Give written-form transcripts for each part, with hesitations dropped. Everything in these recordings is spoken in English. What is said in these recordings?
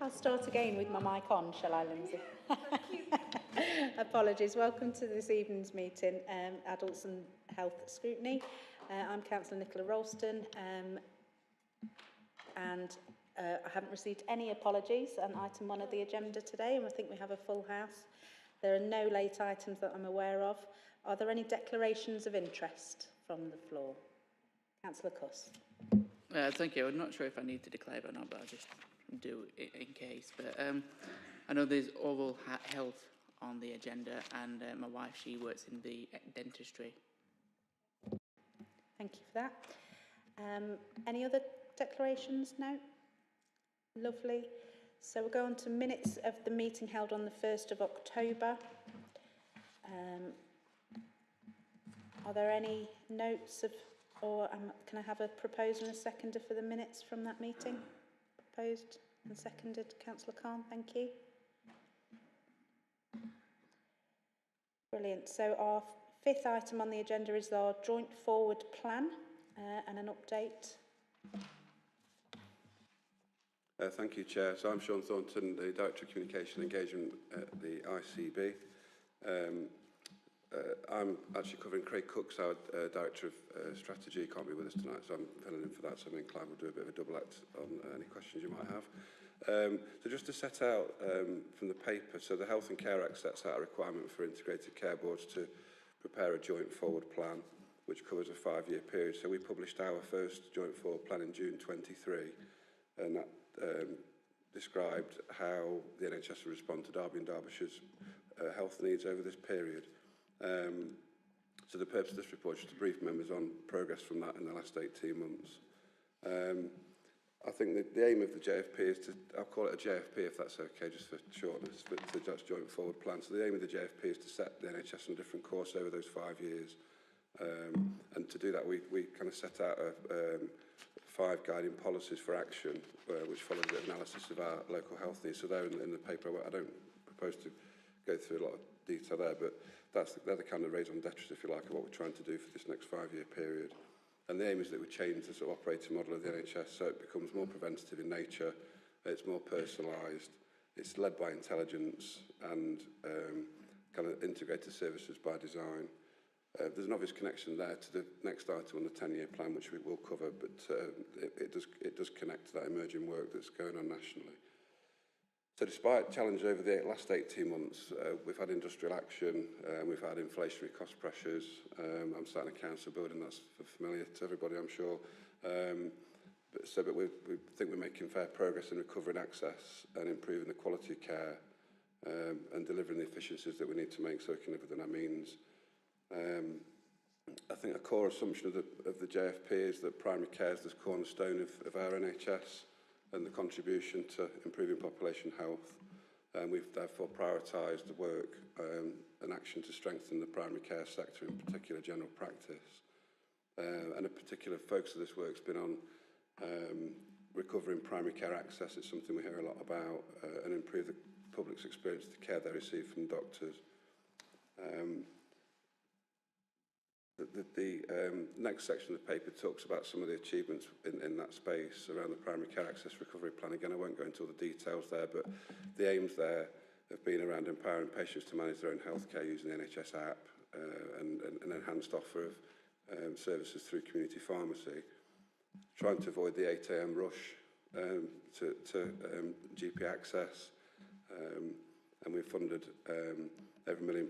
I'll start again with my mic on, shall I, Lindsay? Apologies. Welcome to this evening's meeting, Adults and Health Scrutiny. I'm Councillor Nicola Ralston, and I haven't received any apologies on item 1 of the agenda today, and I think we have a full house. There are no late items that I'm aware of. Are there any declarations of interest from the floor? Councillor Cuss. Thank you. I'm not sure if I need to declare it or not, but I'll just do it in case. But I know there's oral health on the agenda, and my wife, she works in the dentistry. Thank you for that. Any other declarations? No? Lovely. So we'll go on to minutes of the meeting held on the 1st of October. Are there any notes of, or can I have a proposer and a seconder for the minutes from that meeting? Proposed and seconded, Councillor Khan, thank you. Brilliant. So our 5th item on the agenda is our joint forward plan and an update. Thank you, Chair. So I'm Sean Thornton, the Director of Communication Engagement at the ICB. I'm actually covering Craig Cooks, our Director of Strategy. Can't be with us tonight, so I'm filling in for that. So I mean, Clive will do a bit of a double act on any questions you might have. So just to set out from the paper, so the Health and Care Act sets out a requirement for integrated care boards to prepare a joint forward plan, which covers a 5-year period. So we published our first joint forward plan in June 23, and that described how the NHS will respond to Derby and Derbyshire's health needs over this period. So the purpose of this report is to brief members on progress from that in the last 18 months. I think the aim of the JFP is to, I'll call it a JFP if that's okay, just for shortness, but the Joint Forward Plan. So the aim of the JFP is to set the NHS on a different course over those 5 years. And to do that, we kind of set out 5 guiding policies for action, which follow a bit of analysis of our local health needs. So they're in the paper. I don't propose to go through a lot of detail there, but they're the kind of raison d'etre, if you like, of what we're trying to do for this next 5-year period. And the aim is that we change the sort of operating model of the NHS so it becomes more preventative in nature, it's more personalised, it's led by intelligence and kind of integrated services by design. There's an obvious connection there to the next item on the 10-year plan, which we will cover, but it does connect to that emerging work that's going on nationally. So despite challenges over the last 18 months, we've had industrial action, we've had inflationary cost pressures. I'm sat in a council building that's familiar to everybody, I'm sure. But we think we're making fair progress in recovering access and improving the quality of care and delivering the efficiencies that we need to make so we can live within our means. I think a core assumption of the JFP is that primary care is the cornerstone of our NHS and the contribution to improving population health. We've therefore prioritised the work and action to strengthen the primary care sector, in particular general practice. And a particular focus of this work has been on recovering primary care access. It's something we hear a lot about, and improve the public's experience of the care they receive from doctors. The next section of the paper talks about some of the achievements in that space around the primary care access recovery plan. Again, I won't go into all the details there, but the aims there have been around empowering patients to manage their own healthcare using the NHS app and an enhanced offer of services through community pharmacy, trying to avoid the 8 AM rush to GP access, and we've funded over £1 million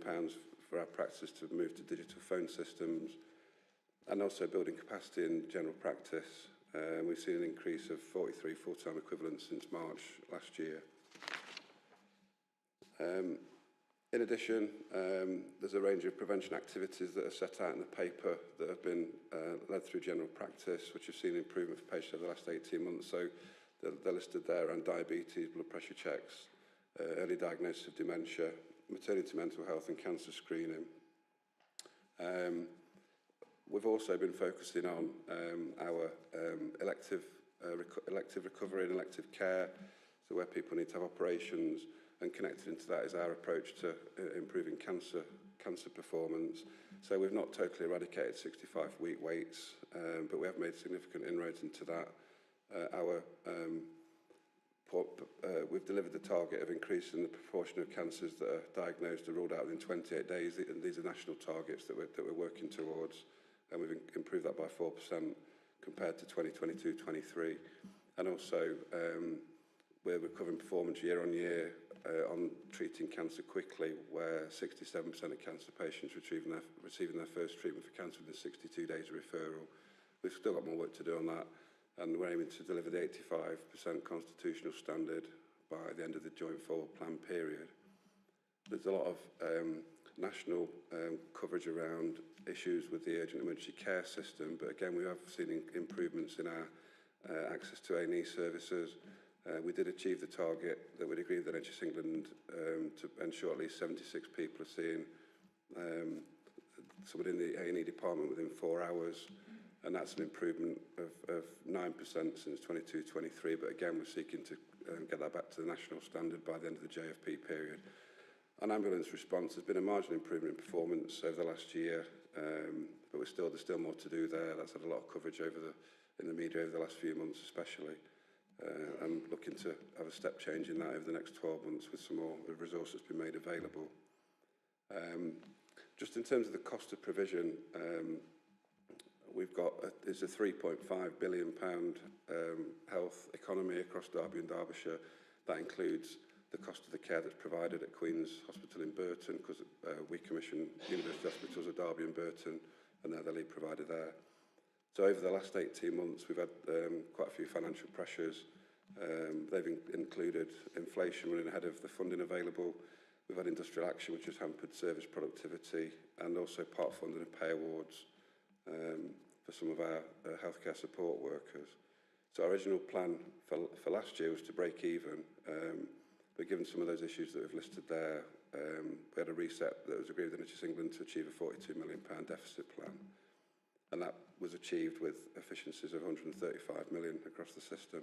for our practice to move to digital phone systems, and also building capacity in general practice. We've seen an increase of 43 full-time equivalents since March last year. In addition, there's a range of prevention activities that are set out in the paper that have been led through general practice, which have seen improvement for patients over the last 18 months. So they're listed there around diabetes, blood pressure checks, early diagnosis of dementia, maternity mental health and cancer screening. We've also been focusing on our elective recovery and elective care, so where people need to have operations, and connected into that is our approach to improving cancer performance. So we've not totally eradicated 65-week waits, but we have made significant inroads into that. Our we've delivered the target of increasing the proportion of cancers that are diagnosed or ruled out within 28 days. And these are national targets that we're working towards, and we've improved that by 4% compared to 2022-23. And also, we're recovering performance year on year on treating cancer quickly, where 67% of cancer patients receiving their first treatment for cancer within 62 days of referral. We've still got more work to do on that, and we're aiming to deliver the 85% constitutional standard by the end of the joint forward plan period. There's a lot of national coverage around issues with the urgent emergency care system, but again, we have seen improvements in our access to A&E services. We did achieve the target that we'd agreed with NHS England to ensure at least 76 people are seeing someone in the A&E department within 4 hours, and that's an improvement of 9% since 22-23, but again, we're seeking to get that back to the national standard by the end of the JFP period. On ambulance response, there's been a marginal improvement in performance over the last year, but there's still more to do there. That's had a lot of coverage in the media over the last few months especially. I'm looking to have a step change in that over the next 12 months with some more resources being made available. Just in terms of the cost of provision, it's a £3.5 billion health economy across Derby and Derbyshire. That includes the cost of the care that's provided at Queen's Hospital in Burton, because we commission University Hospitals at Derby and Burton, and they're the lead provider there. So over the last 18 months, we've had quite a few financial pressures. They've included inflation running ahead of the funding available. We've had industrial action, which has hampered service productivity, and also part funding and pay awards for some of our healthcare support workers. So our original plan for last year was to break even, but given some of those issues that we've listed there, we had a reset that was agreed with NHS England to achieve a £42 million deficit plan. And that was achieved with efficiencies of 135 million across the system.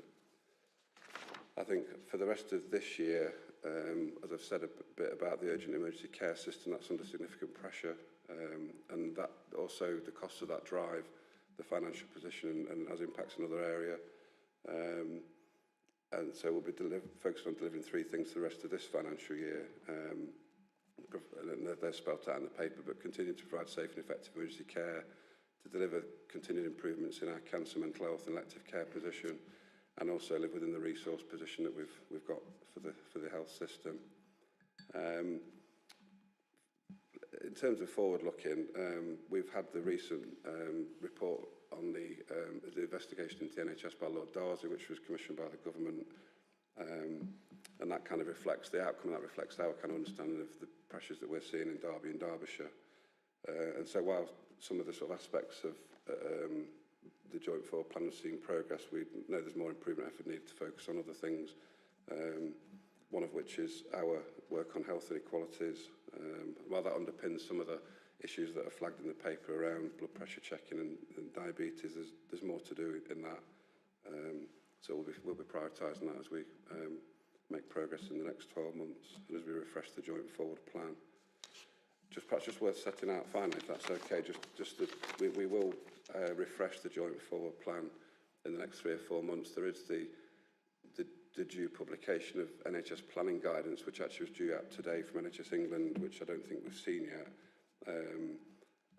I think for the rest of this year, as I've said a bit about the urgent emergency care system, that's under significant pressure, and that also the cost of that drive the financial position and has impacts in another area. And so we'll be focused on delivering 3 things for the rest of this financial year. And they're spelled out in the paper, but continue to provide safe and effective emergency care, to deliver continued improvements in our cancer, mental health and elective care position, and also live within the resource position that we've got for the health system. In terms of forward-looking, we've had the recent report on the investigation into the NHS by Lord Darcy, which was commissioned by the government, and that kind of reflects the outcome. That reflects our kind of understanding of the pressures that we're seeing in Derby and Derbyshire. And so while some of the sort of aspects of the joint forward plan is seeing progress, we know there's more improvement effort needed to focus on other things, one of which is our work on health inequalities. While that underpins some of the issues that are flagged in the paper around blood pressure checking and diabetes, there's more to do in that. So we'll be prioritising that as we make progress in the next 12 months and as we refresh the joint forward plan. Perhaps just worth setting out finally, if that's okay, we will refresh the joint forward plan in the next 3 or 4 months. There is the due publication of NHS planning guidance, which actually was due out today from NHS England, which I don't think we've seen yet.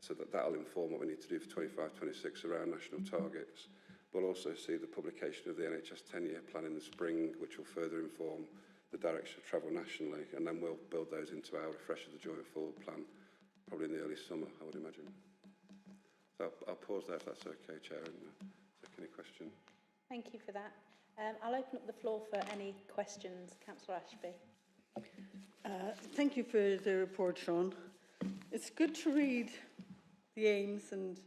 So that'll inform what we need to do for 25-26 around national targets. We'll also see the publication of the NHS 10-year plan in the spring, which will further inform the direction of travel nationally, and then we'll build those into our refresh of the joint forward plan, probably in the early summer, I would imagine. So I'll pause there if that's okay, Chair, and take any question. Thank you for that. I'll open up the floor for any questions. Councillor Ashby. Thank you for the report, Sean. It's good to read the aims and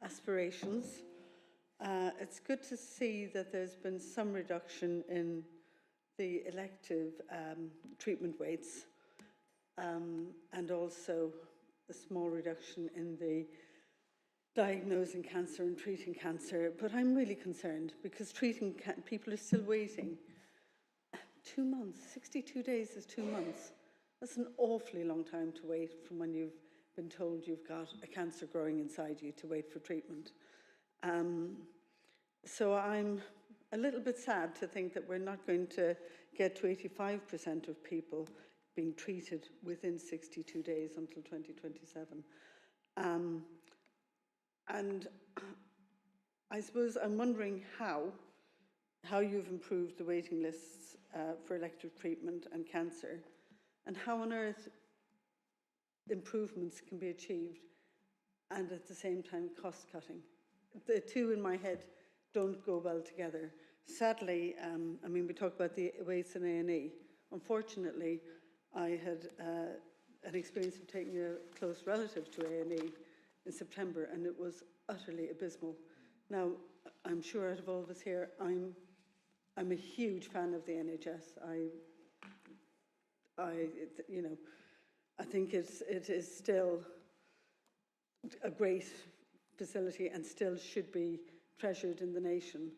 aspirations. It's good to see that there's been some reduction in the elective treatment weights, and also a small reduction in the diagnosing cancer and treating cancer. But I'm really concerned because people are still waiting. 2 months, 62 days is 2 months. That's an awfully long time to wait from when you've been told you've got a cancer growing inside you to wait for treatment. So I'm a little bit sad to think that we're not going to get to 85% of people being treated within 62 days until 2027. And I suppose I'm wondering how you've improved the waiting lists for elective treatment and cancer, and how on earth improvements can be achieved and at the same time cost cutting. The two in my head don't go well together. Sadly, I mean, we talk about the waits in A&E. Unfortunately, I had an experience of taking a close relative to A&E in September, and it was utterly abysmal. Now, I'm sure out of all of us here, I'm a huge fan of the NHS. You know, I think it is still a great facility and still should be treasured in the nation.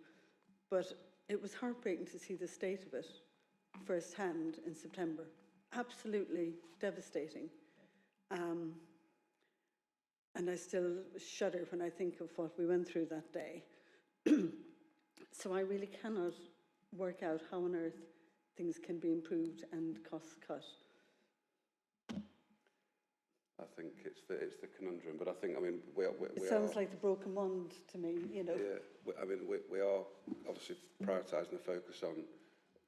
But it was heartbreaking to see the state of it firsthand in September. Absolutely devastating. And I still shudder when I think of what we went through that day. So I really cannot work out how on earth things can be improved and costs cut. I think it's the conundrum, but I think, I mean, we It sounds like the broken wand to me, you know. Yeah, I mean, we are obviously prioritising the focus on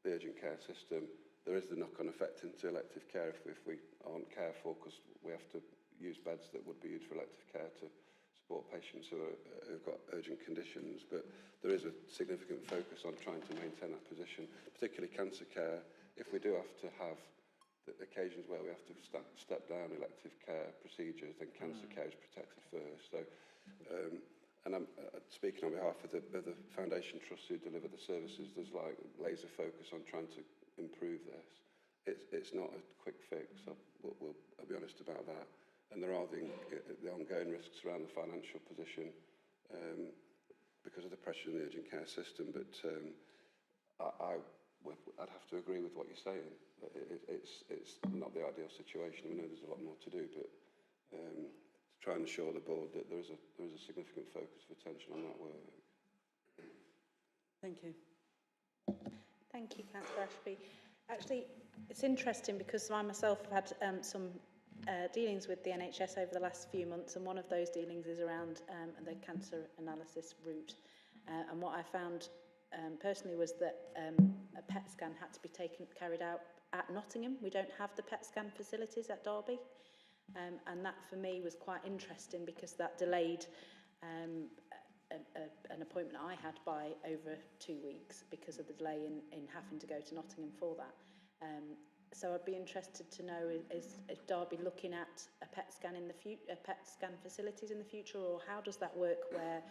the urgent care system. There is the knock-on effect into elective care if we aren't careful, because we have to use beds that would be used for elective care to support patients who've got urgent conditions. But there is a significant focus on trying to maintain that position, particularly cancer care. If we do have to have the occasions where we have to step down elective care procedures, then cancer care is protected first. So, and I'm speaking on behalf of the foundation trusts who deliver the services. There's like laser focus on trying to improve this. It's not a quick fix. I'll be honest about that. And there are the ongoing risks around the financial position because of the pressure in the urgent care system. But I'd have to agree with what you're saying. It's not the ideal situation. We know there's a lot more to do, but to try and assure the board that there is a significant focus of attention on that work. Thank you. Thank you, Councillor Ashby. Actually, it's interesting because I myself have had some dealings with the NHS over the last few months, and one of those dealings is around the cancer analysis route. And what I found personally was that a PET scan had to be carried out at Nottingham. We don't have the PET scan facilities at Derby, and that for me was quite interesting because that delayed an appointment I had by over 2 weeks because of the delay in having to go to Nottingham for that. So I'd be interested to know, is Derby looking at a PET scan in the PET scan facilities in the future, or how does that work where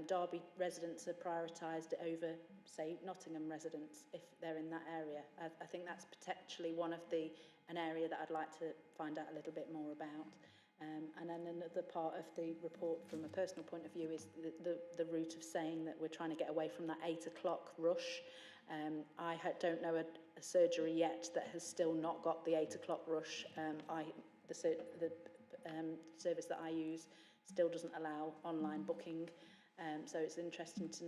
Derby residents are prioritised over, say, Nottingham residents if they're in that area? I think that's potentially an area that I'd like to find out a little bit more about. And then another part of the report from a personal point of view is the route of saying that we're trying to get away from that 8 o'clock rush. I don't know a surgery yet that has still not got the 8 o'clock rush. The service that I use still doesn't allow online booking. So it's interesting to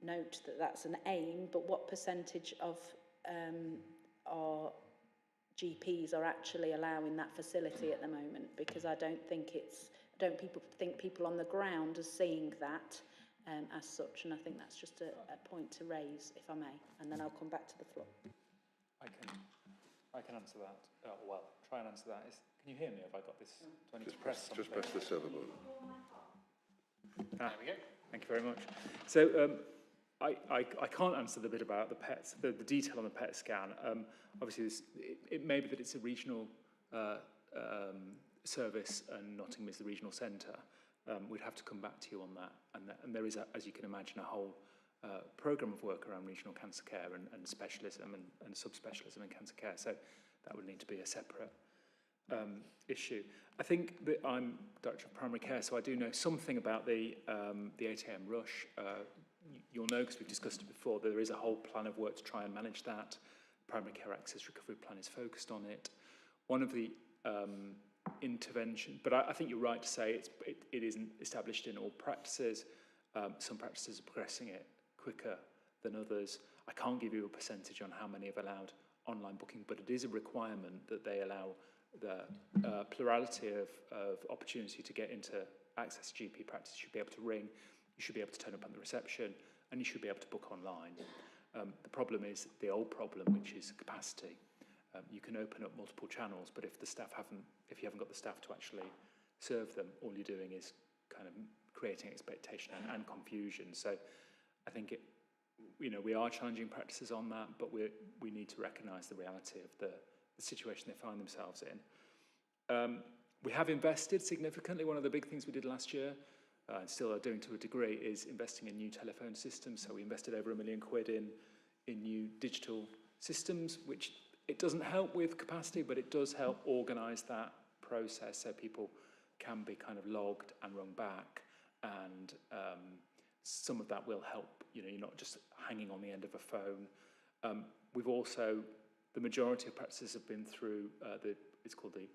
note that that's an aim, but what percentage of our GPs are actually allowing that facility at the moment? Because I don't think people on the ground are seeing that as such, and I think that's just a point to raise, if I may, and then I'll come back to the floor. I can answer that. Well, try and answer that. Can you hear me? Have I got this? Do I need to press something? Just press the silver button. There we go. Thank you very much. So I can't answer the bit about the PETs, the detail on the PET scan. Obviously, it may be that it's a regional service and Nottingham is the regional centre. We'd have to come back to you on that. And there is, as you can imagine, a whole programme of work around regional cancer care and specialism and subspecialism in cancer care. So that would need to be a separate issue. I think that I'm Director of Primary Care, so I do know something about the 8 a.m. rush. You'll know, because we've discussed it before, there is a whole plan of work to try and manage that. Primary Care Access Recovery Plan is focused on it. One of the intervention, but I think you're right to say it isn't established in all practices. Some practices are progressing it quicker than others. I can't give you a percentage on how many have allowed online booking, but it is a requirement that they allow the plurality of opportunity to get into access GP practice. You should be able to ring, you should be able to turn up on the reception, and you should be able to book online. The problem is the old problem, which is capacity. You can open up multiple channels, but if you haven't got the staff to actually serve them, all you're doing is kind of creating expectation and confusion. So I think we are challenging practices on that, but we need to recognise the reality of the situation they find themselves in. We have invested significantly. One of the big things we did last year, and still are doing to a degree, is investing in new telephone systems. So we invested over £1 million in new digital systems, which it doesn't help with capacity, but it does help organise that process so people can be kind of logged and rung back. And some of that will help, you're not just hanging on the end of a phone. We've also, the majority of practices have been through it's called the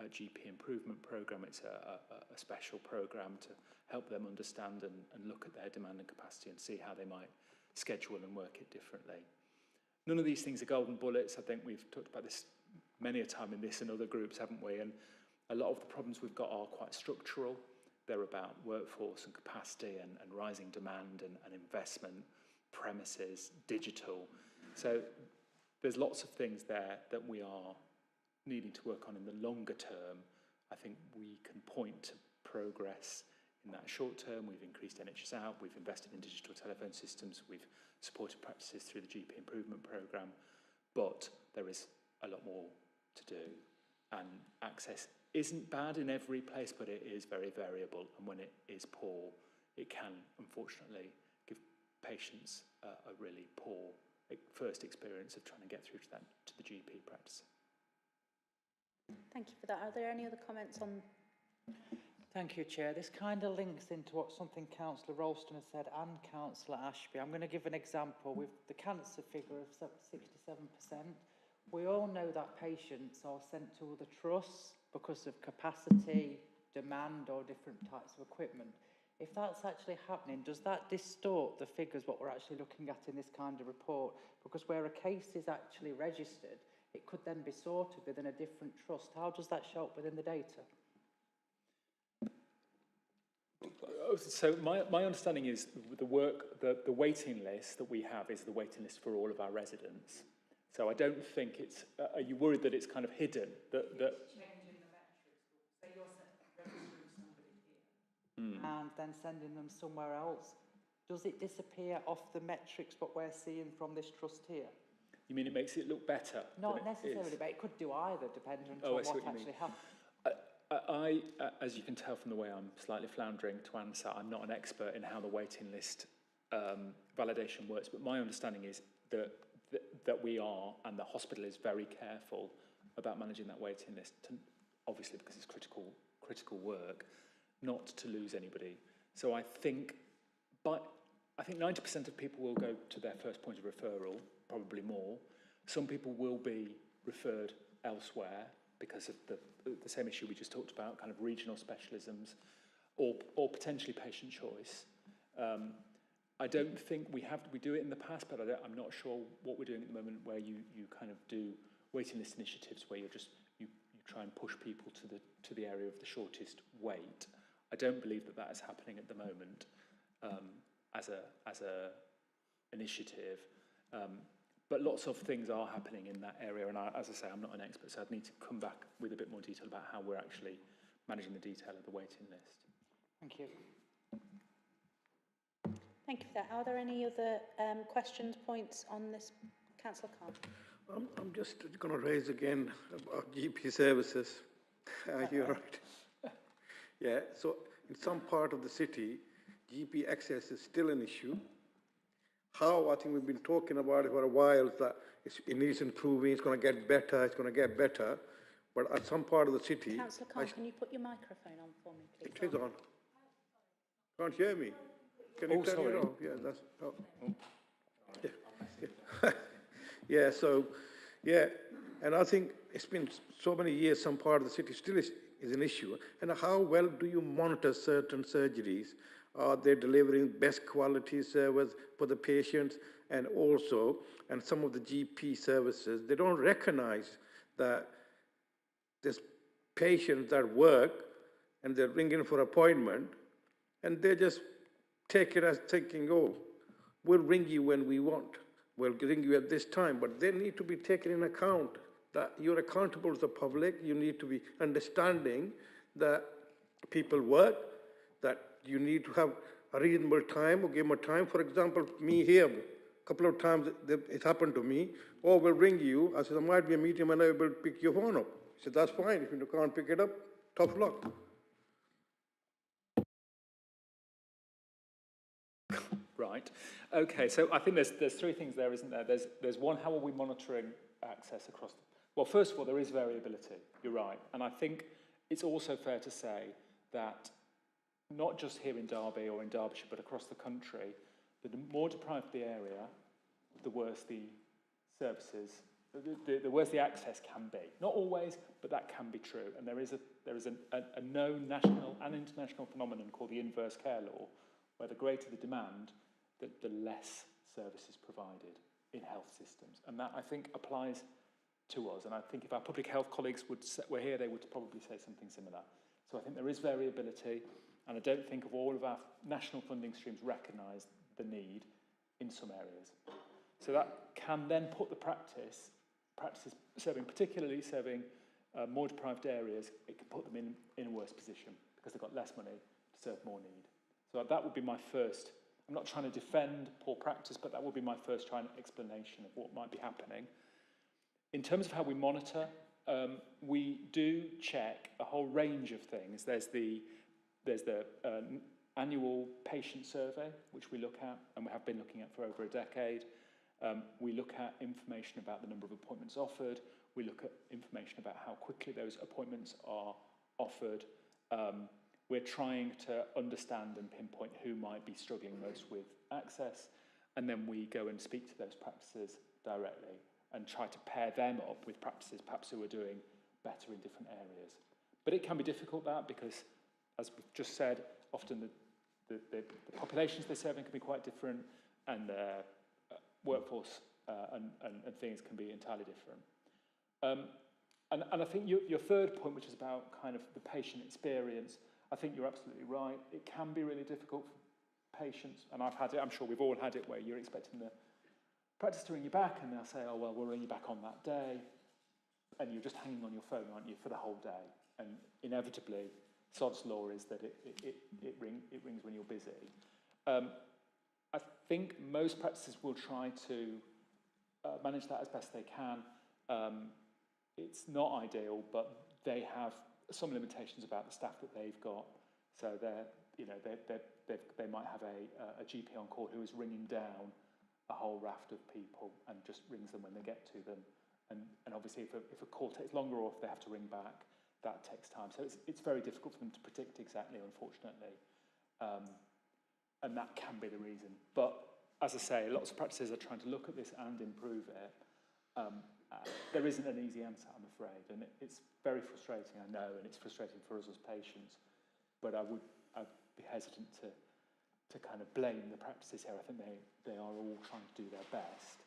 GP Improvement Programme. It's a special programme to help them understand and look at their demand and capacity and see how they might schedule and work it differently. None of these things are golden bullets. I think we've talked about this many a time in this and other groups, haven't we? And a lot of the problems we've got are quite structural. They're about workforce and capacity and rising demand and investment, premises, digital. So there's lots of things there that we are needing to work on in the longer term. I think we can point to progress in that short term. We've increased NHS Out, we've invested in digital telephone systems, we've supported practices through the GP Improvement Programme, but there is a lot more to do. And access isn't bad in every place, but it is very variable, and when it is poor, it can unfortunately give patients a really poor first experience of trying to get through to the GP practice. Thank you for that. Are there any other comments on? Thank you, Chair. This kind of links into what something Councillor Ralston has said and Councillor Ashby. I'm going to give an example with the cancer figure of 67%. We all know that patients are sent to other trusts because of capacity, demand, or different types of equipment. If that's actually happening, does that distort the figures, what we're actually looking at in this kind of report? Because where a case is actually registered, it could then be sorted within a different trust. How does that show up within the data? So my understanding is the waiting list that we have is the waiting list for all of our residents. So I don't think it's, are you worried that it's kind of hidden? That Changing the metrics, say you're registering somebody here and then sending them somewhere else, does it disappear off the metrics what we're seeing from this trust here? You mean it makes it look better? Not necessarily, but it could do either, depending on what actually happens. I, as you can tell from the way I'm slightly floundering to answer, I'm not an expert in how the waiting list validation works, but my understanding is that we are, and the hospital is very careful about managing that waiting list, obviously because it's critical work, not to lose anybody. So I think 90% of people will go to their first point of referral, probably more. Some people will be referred elsewhere because of the same issue we just talked about, kind of regional specialisms, or potentially patient choice. I don't think we do it in the past, but I'm not sure what we're doing at the moment, where you kind of do waiting list initiatives where you try and push people to the area of the shortest wait. I don't believe that is happening at the moment as a initiative. But lots of things are happening in that area, and as I say, I'm not an expert, so I'd need to come back with a bit more detail about how we're actually managing the detail of the waiting list. Thank you. Thank you for that. Are there any other questions, points on this? Councillor Khan. I'm just going to raise again about GP services. You're right. Yeah, so in some part of the city, GP access is still an issue. How, I think we've been talking about it for a while, that it needs improving, it's going to get better, but at some part of the city... Councillor Khan, can you put your microphone on for me, please? It is on. Can't hear me. Can you turn it off? Yeah, that's... Oh. Yeah. Yeah, so, yeah, and I think it's been so many years, some part of the city still is an issue. And how well do you monitor certain surgeries? Are they delivering best quality service for the patients? and also, and some of the GP services, they don't recognize that there's patients that work and they're ringing for appointment, and they just take it as thinking, oh, we'll ring you when we want. We'll ring you at this time, but they need to be taken in account that you're accountable to the public. You need to be understanding that people work, that you need to have a reasonable time or give them a time. For example, me here, a couple of times it happened to me. Oh, we'll ring you. I said, there might be a meeting, I'm unable to pick your phone up. He said, that's fine. If you can't pick it up, tough luck. Right. Okay, so I think there's three things there, isn't there? There's one, how are we monitoring access across the... Well, first of all, there is variability, you're right. And I think it's also fair to say that not just here in Derby or in Derbyshire, but across the country, the more deprived the area, the worse the services, the worse the access can be. Not always, but that can be true. And there is a known national and international phenomenon called the inverse care law, where the greater the demand, the less services provided in health systems. And that, I think, applies to us. And I think if our public health colleagues were here, they would probably say something similar. So I think there is variability, and I don't think of all of our national funding streams recognise the need in some areas. So that can then put the practices particularly serving more deprived areas, it can put them in a worse position because they've got less money to serve more need. So that would be my first, I'm not trying to defend poor practice, but that would be my first explanation of what might be happening. In terms of how we monitor, we do check a whole range of things. There's the annual patient survey, which we look at, and we have been looking at for over a decade. We look at information about the number of appointments offered. We look at information about how quickly those appointments are offered. We're trying to understand and pinpoint who might be struggling most with access, and then we go and speak to those practices directly and try to pair them up with practices perhaps who are doing better in different areas. But it can be difficult, that, because, as we've just said, often the populations they're serving can be quite different, and their workforce and things can be entirely different. And I think your third point, which is about kind of the patient experience, I think you're absolutely right. It can be really difficult for patients, and I've had it, I'm sure we've all had it, where you're expecting the practice to ring you back, and they'll say, oh, well, we'll ring you back on that day, and you're just hanging on your phone, aren't you, for the whole day? And inevitably, sod's law is that it rings when you're busy. I think most practices will try to manage that as best they can. It's not ideal, but they have some limitations about the staff that they've got. So they might have a GP on call who is ringing down a whole raft of people and just rings them when they get to them. And obviously, if a call takes longer or if they have to ring back, that takes time. So it's very difficult for them to predict exactly, unfortunately. And that can be the reason. But as I say, lots of practices are trying to look at this and improve it. There isn't an easy answer, I'm afraid, and it's very frustrating, I know, and it's frustrating for us as patients. But I'd be hesitant to kind of blame the practices here. I think they are all trying to do their best.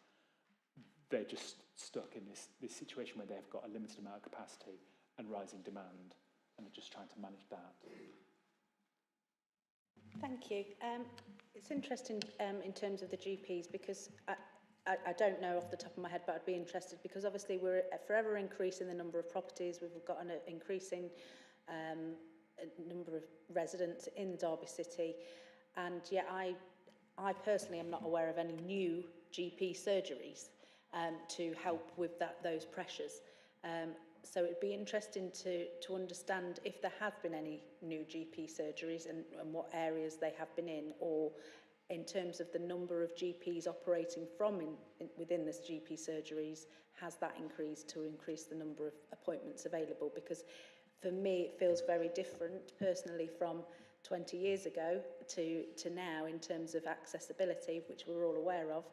They're just stuck in this situation where they've got a limited amount of capacity and rising demand, and they're just trying to manage that. Thank you. It's interesting in terms of the GPs, because I don't know off the top of my head, but I'd be interested, because obviously we're forever increasing the number of properties. We've got an increasing number of residents in Derby City, and yet I personally am not aware of any new GP surgeries to help with those pressures. So it'd be interesting to understand if there have been any new GP surgeries and what areas they have been in, or in terms of the number of GPs operating from within this GP surgeries, has that increased to increase the number of appointments available? Because for me, it feels very different personally from 20 years ago to now in terms of accessibility, which we're all aware of,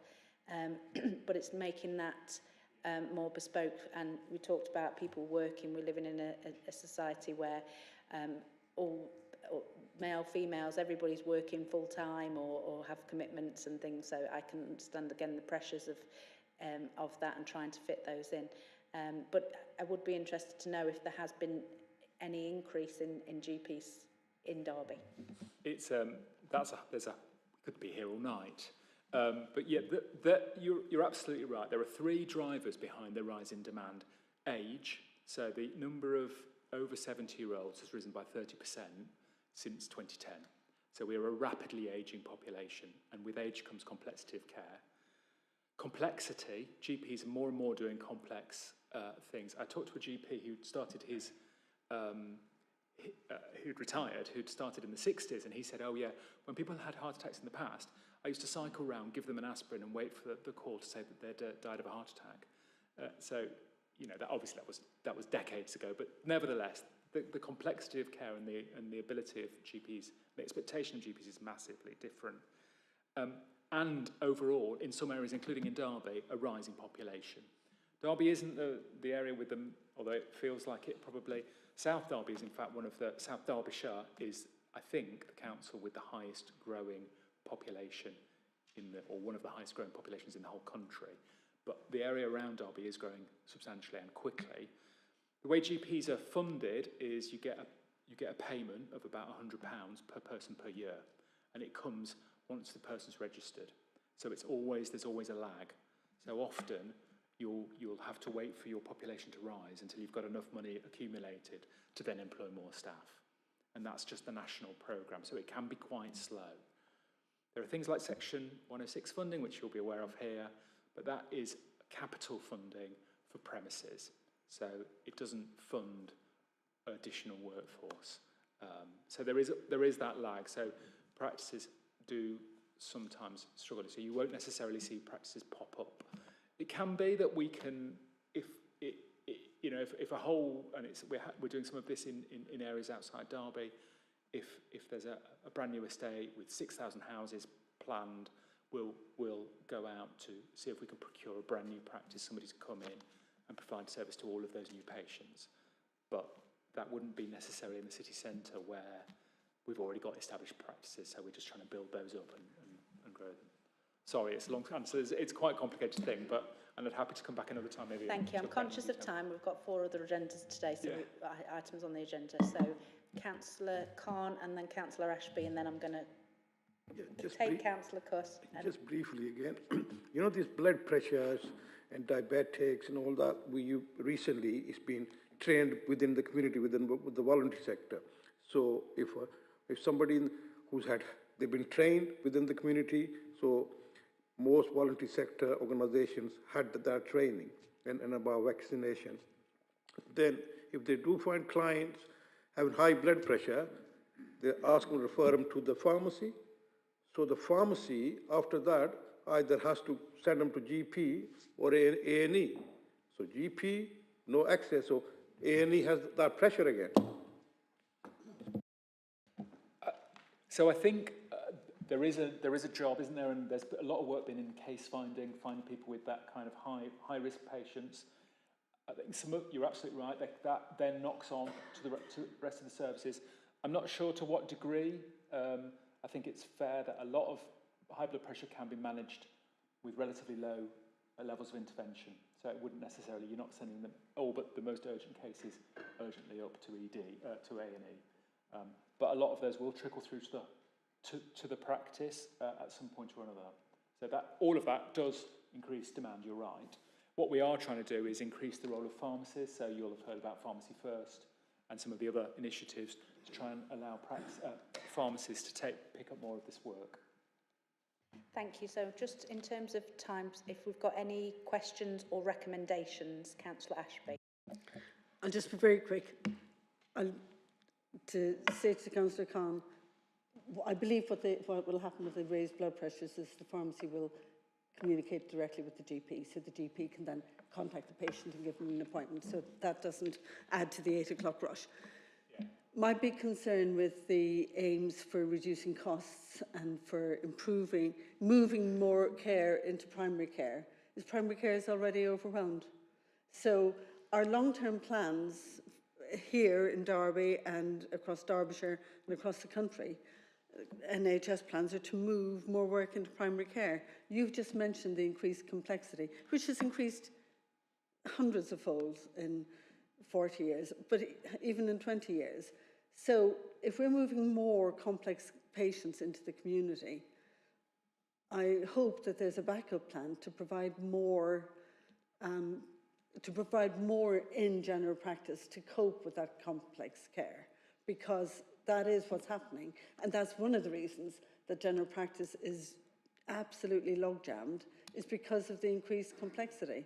but it's making that more bespoke. And we talked about people working. We're living in a society where all male, females, everybody's working full time or have commitments and things. So I can understand again the pressures of that and trying to fit those in. But I would be interested to know if there has been any increase in GPs in Derby. It's could be here all night. But yeah, you're absolutely right. There are three drivers behind the rise in demand. Age, so the number of over 70-year-olds has risen by 30% since 2010. So we are a rapidly ageing population, and with age comes complexity of care. Complexity, GPs are more and more doing complex things. I talked to a GP who'd started who'd retired, who'd started in the 60s, and he said, oh yeah, when people had heart attacks in the past, I used to cycle around, give them an aspirin and wait for the call to say that they'd died of a heart attack. So, you know, that was decades ago, but nevertheless, the complexity of care and the ability of GPs, the expectation of GPs is massively different. And overall, in some areas, including in Derby, a rising population. Derby isn't the area with them, although it feels like it probably. South Derby is, in fact, South Derbyshire is, I think, the council with the highest growing population or one of the highest growing populations in the whole country. But the area around Derby is growing substantially and quickly. The way GPs are funded is you get a payment of about £100 per person per year, and it comes once the person's registered. So there's always a lag. So often you'll have to wait for your population to rise until you've got enough money accumulated to then employ more staff. And that's just the national programme, so it can be quite slow. There are things like Section 106 funding, which you'll be aware of here, but that is capital funding for premises. So it doesn't fund additional workforce. So there is that lag. So practices do sometimes struggle. So you won't necessarily see practices pop up. It can be that we can, if a whole, and we're doing some of this in areas outside Derby, if there's a brand new estate with 6,000 houses planned, we'll go out to see if we can procure a brand new practice, somebody to come in and provide service to all of those new patients. But that wouldn't be necessarily in the city centre where we've already got established practices, so we're just trying to build those up and grow them. Sorry, it's a long answer. It's quite a complicated thing, and I'm happy to come back another time maybe. Thank you. I'm conscious of time. We've got 4 other agendas today, so items on the agenda. So Councillor Khan and then Councillor Ashby, and then I'm going to take Councillor Cuss. Just briefly again, you know, these blood pressures and diabetics and all that, recently it's been trained within the community, within the voluntary sector. So if somebody they've been trained within the community, so most voluntary sector organizations had that training and about vaccination. Then if they do find clients having high blood pressure, they ask them to refer them to the pharmacy. So the pharmacy, after that, either has to send them to GP or A&E. So GP, no access, so A&E has that pressure again. So I think there is a job, isn't there? And there's a lot of work been in case finding people with that kind of high risk patients. I think you're absolutely right. That then knocks on to the rest of the services. I'm not sure to what degree. I think it's fair that a lot of high blood pressure can be managed with relatively low levels of intervention. So it wouldn't necessarily, you're not sending them but the most urgent cases urgently up to to A&E. But a lot of those will trickle through to the practice at some point or another. So all of that does increase demand, you're right. What we are trying to do is increase the role of pharmacists. So you'll have heard about Pharmacy First and some of the other initiatives to try and allow pharmacists to pick up more of this work. Thank you. So just in terms of times, if we've got any questions or recommendations, Councillor Ashby. I'll just be very quick. To say to Councillor Khan, I believe what will happen with the raised blood pressures is the pharmacy will communicate directly with the GP, so the GP can then contact the patient and give them an appointment, so that doesn't add to the 8 o'clock rush. Yeah. My big concern with the aims for reducing costs and for moving more care into primary care is primary care is already overwhelmed. So our long-term plans here in Derby and across Derbyshire and across the country, NHS plans are to move more work into primary care. You've just mentioned the increased complexity, which has increased hundreds of folds in 40 years, but even in 20 years. So if we're moving more complex patients into the community, I hope that there's a backup plan to provide more in general practice to cope with that complex care, because that is what's happening. And that's one of the reasons that general practice is absolutely log-jammed, is because of the increased complexity.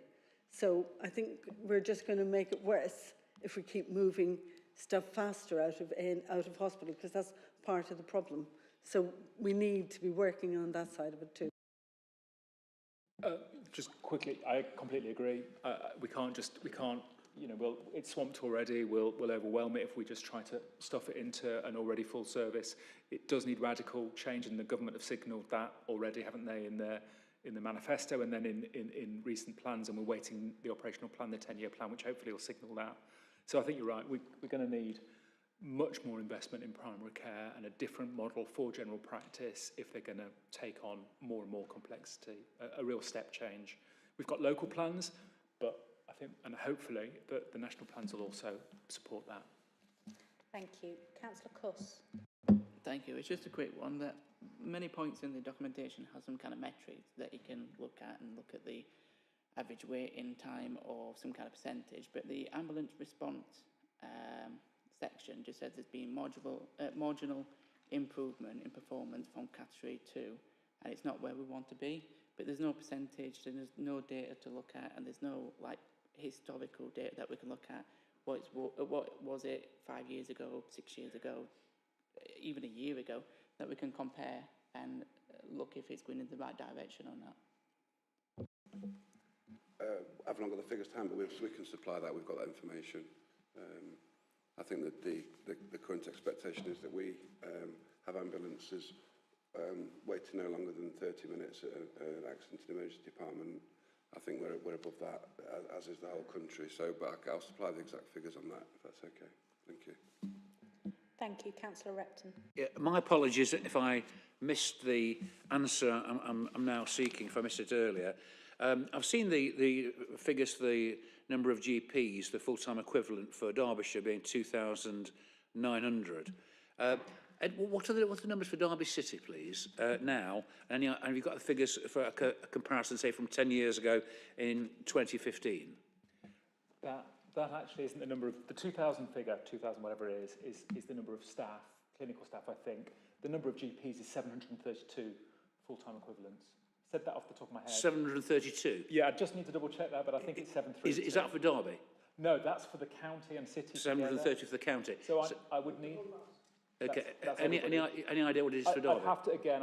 So I think we're just going to make it worse if we keep moving stuff faster out of hospital, because that's part of the problem. So we need to be working on that side of it too. Just quickly, I completely agree. We can't, you know, it's swamped already. We'll overwhelm it if we just try to stuff it into an already full service. It does need radical change, and the government have signalled that already, haven't they, in the manifesto and then in recent plans, and we're waiting the operational plan, the 10-year plan, which hopefully will signal that. So I think you're right. We're going to need much more investment in primary care and a different model for general practice if they're going to take on more and more complexity, a real step change. We've got local plans, but I think, and hopefully, the national plans will also support that. Thank you. Councillor Cuss. Thank you. It's just a quick one. That many points in the documentation has some kind of metrics that you can look at and look at the average wait in time or some kind of percentage, but the ambulance response section just says there's been marginal improvement in performance from category 2, and it's not where we want to be, but there's no percentage, and there's no data to look at, and there's no like historical data that we can look at. What was it 5 years ago, 6 years ago, even a year ago, that we can compare and look if it's going in the right direction or not? I've not got the figures to hand, but we can supply that. We've got that information. I think that the current expectation is that we have ambulances waiting no longer than 30 minutes at an accident in the emergency department. I think we're above that, as is the whole country. So, but I'll supply the exact figures on that, if that's okay. Thank you. Thank you. Councillor Repton. Yeah, my apologies if I missed the answer I'm now seeking, if I missed it earlier. I've seen the figures for the number of GPs, the full-time equivalent for Derbyshire being 2,900. Ed, what are the numbers for Derby City, please, now? And have you got the figures for a comparison, say, from 10 years ago in 2015? That actually isn't the number of, the 2,000 figure, 2,000 whatever it is the number of staff, clinical staff, I think. The number of GPs is 732 full-time equivalents. Said that off the top of my head. 732? Yeah, I just need to double check that, but I think it's 732. Is that for Derby? No, that's for the county and city 730 together. for the county. So I would need... Okay, that's any idea what it is for Derby? I'd have to, again,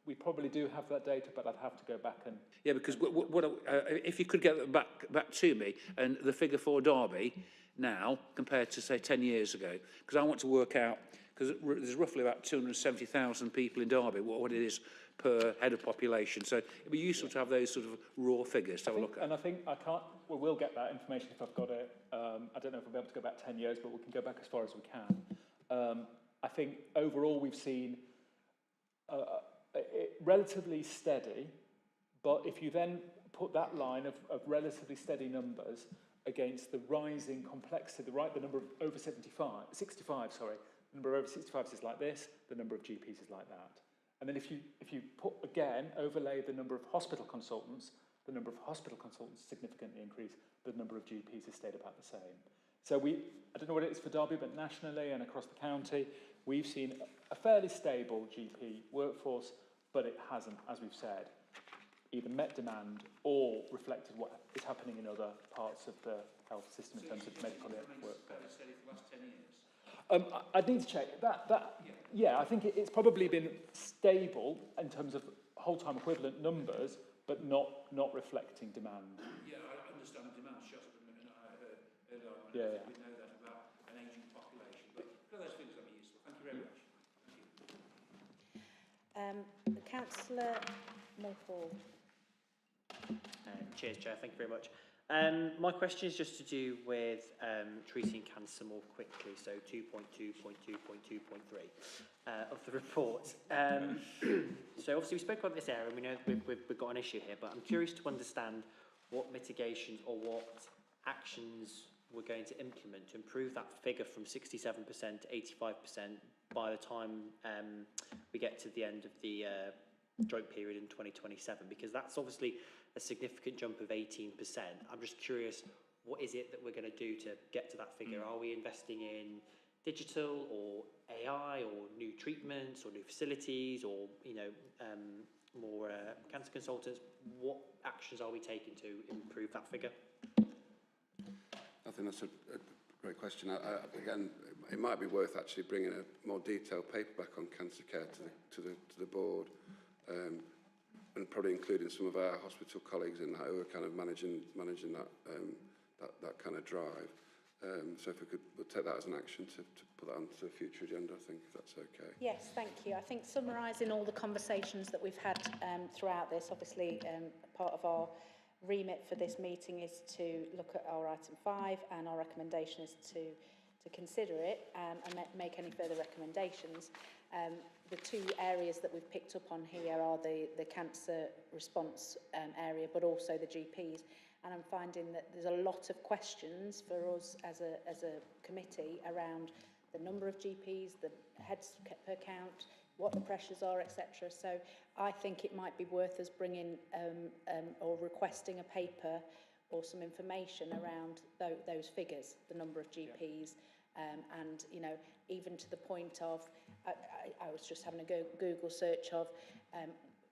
we probably do have that data, but I'd have to go back and... Yeah, because if you could get that back to me, and the figure for Derby now compared to, say, 10 years ago, because I want to work out, because there's roughly about 270,000 people in Derby, what it is per head of population. So it'd be useful to have those sort of raw figures to have a look at. And I think we'll get that information if I've got it. I don't know if we'll be able to go back 10 years, but we can go back as far as we can. I think overall we've seen relatively steady, but if you then put that line of relatively steady numbers against the rising complexity, the number of over 65, sorry, the number of over 65s is like this, the number of GPs is like that. And then if you put, again, overlay the number of hospital consultants, the number of hospital consultants significantly increased, the number of GPs has stayed about the same. So I don't know what it is for Derby, but nationally and across the county, we've seen a fairly stable GP workforce, but it hasn't, as we've said, either met demand or reflected what is happening in other parts of the health system in terms of medical work. Steady for the last 10 years? I'd need to check. Yeah, I think it's probably been stable in terms of whole-time equivalent numbers, but not reflecting demand. Yeah, I understand the demand shot at the minute. I heard earlier on. Yeah. We know that about an ageing population, but for those figures that'd be useful. Thank you very much. Thank you. Councillor Mulhall. Cheers, Chair. Thank you very much. My question is just to do with treating cancer more quickly, so 2.2.2.2.3 of the report. So obviously we spoke about this area and we know we've got an issue here, but I'm curious to understand what mitigations or what actions we're going to implement to improve that figure from 67% to 85% by the time we get to the end of the joint period in 2027, because that's obviously a significant jump of 18%. I'm just curious, what is it that we're going to do to get to that figure? Are we investing in digital or AI or new treatments or new facilities or, you know, more cancer consultants? What actions are we taking to improve that figure? I think that's a great question. Again, it might be worth actually bringing a more detailed paper back on cancer care to the board, and probably including some of our hospital colleagues in that who are kind of managing that that kind of drive. So if we'll take that as an action to put that onto a future agenda, I think, if that's okay. Yes, thank you. I think summarising all the conversations that we've had throughout this, obviously part of our remit for this meeting is to look at our item 5, and our recommendation is to consider it and make any further recommendations. The two areas that we've picked up on here are the cancer response area, but also the GPs. And I'm finding that there's a lot of questions for us as a committee around the number of GPs, the heads per count, what the pressures are, etc. So I think it might be worth us bringing or requesting a paper or some information around those figures, the number of GPs, and, you know, even to the point of, I was just having a Google search of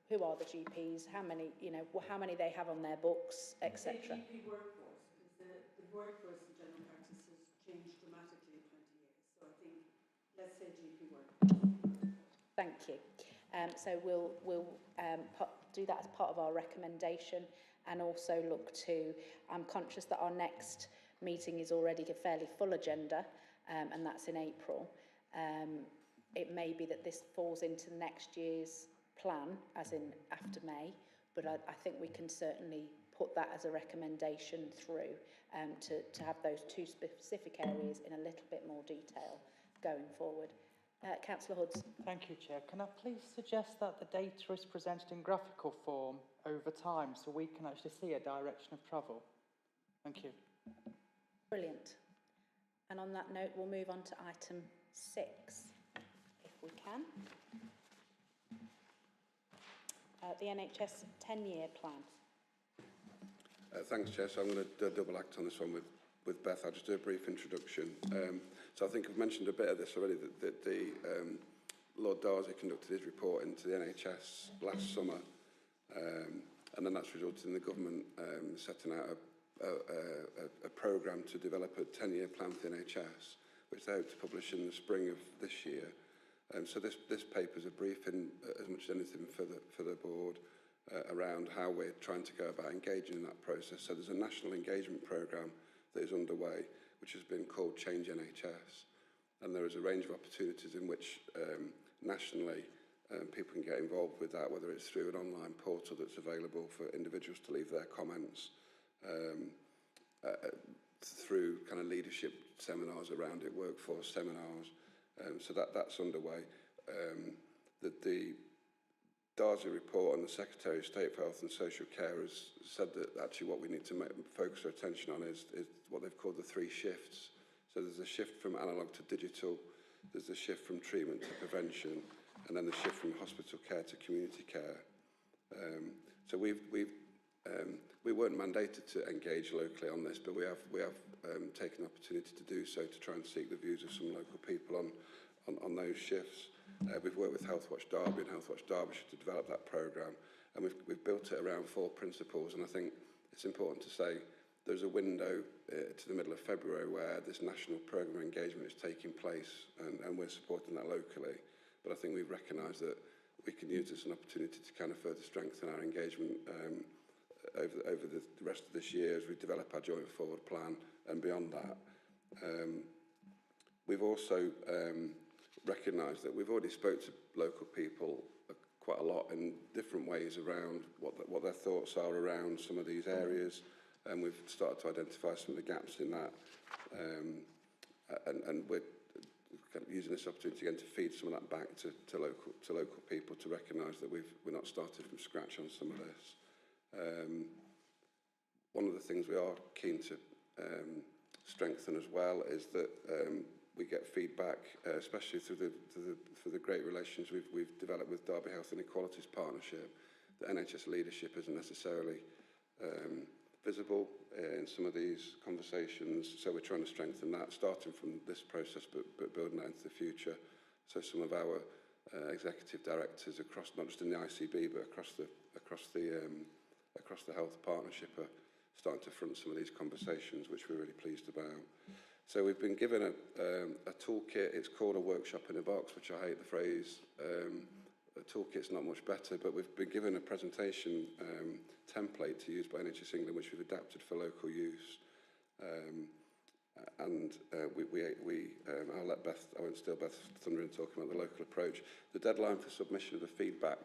who are the GPs, how many, you know, how many they have on their books, etc. GP workforce, because the workforce in general practice has changed dramatically in 20 years. So I think, let's say GP workforce. Thank you. So we'll do that as part of our recommendation, and also look to, I'm conscious that our next meeting is already a fairly full agenda, and that's in April. It may be that this falls into next year's plan, as in after May, but I think we can certainly put that as a recommendation through to have those two specific areas in a little bit more detail going forward. Councillor Hudson. Thank you, Chair. Can I please suggest that the data is presented in graphical form over time so we can actually see a direction of travel? Thank you. Brilliant. And on that note, we'll move on to item 6, if we can. The NHS 10-year plan. Thanks, Chair. So I'm going to double act on this one with Beth. I'll just do a brief introduction. So I think I've mentioned a bit of this already, that Lord Darcy conducted his report into the NHS last summer, and then that's resulted in the government setting out a programme to develop a 10-year plan for the NHS, which they hope to publish in the spring of this year. So this paper is a briefing, as much as anything, for the board around how we're trying to go about engaging in that process. So there's a national engagement programme that is underway, which has been called Change NHS. And there is a range of opportunities in which nationally people can get involved with that, whether it's through an online portal that's available for individuals to leave their comments, through kind of leadership seminars around it, workforce seminars. So that's underway. The Darcy report and the Secretary of State for Health and Social Care has said that actually what we need to focus our attention on is what they've called the 3 shifts. So there's a shift from analogue to digital, there's a shift from treatment to prevention, and then the shift from hospital care to community care. So we weren't mandated to engage locally on this, but we have taken the opportunity to do so, to try and seek the views of some local people on those shifts. We've worked with Healthwatch Derby and Healthwatch Derbyshire to develop that programme, and we've built it around 4 principles. And I think it's important to say there's a window to the middle of February where this national programme of engagement is taking place, and we're supporting that locally. But I think we've recognised that we can use this as an opportunity to kind of further strengthen our engagement over the rest of this year as we develop our joint forward plan and beyond that. We've also recognised that we've already spoke to local people quite a lot in different ways around what their thoughts are around some of these areas. and we've started to identify some of the gaps in that. And we're kind of using this opportunity again to feed some of that back to local people to recognise that we're not started from scratch on some of this. One of the things we are keen to strengthen as well is that we get feedback, especially through the great relations we've developed with Derby Health Inequalities Partnership. The NHS leadership isn't necessarily visible in some of these conversations, so we're trying to strengthen that, starting from this process, but building that into the future. So some of our executive directors across, not just in the ICB, but across the health partnership, are starting to front some of these conversations, which we're really pleased about. So we've been given a toolkit. It's called a workshop in a box, which I hate the phrase. A toolkit's not much better, but we've been given a presentation template to use by NHS England, which we've adapted for local use. I'll let Beth, I won't steal Beth's thunder in talking about the local approach. The deadline for submission of the feedback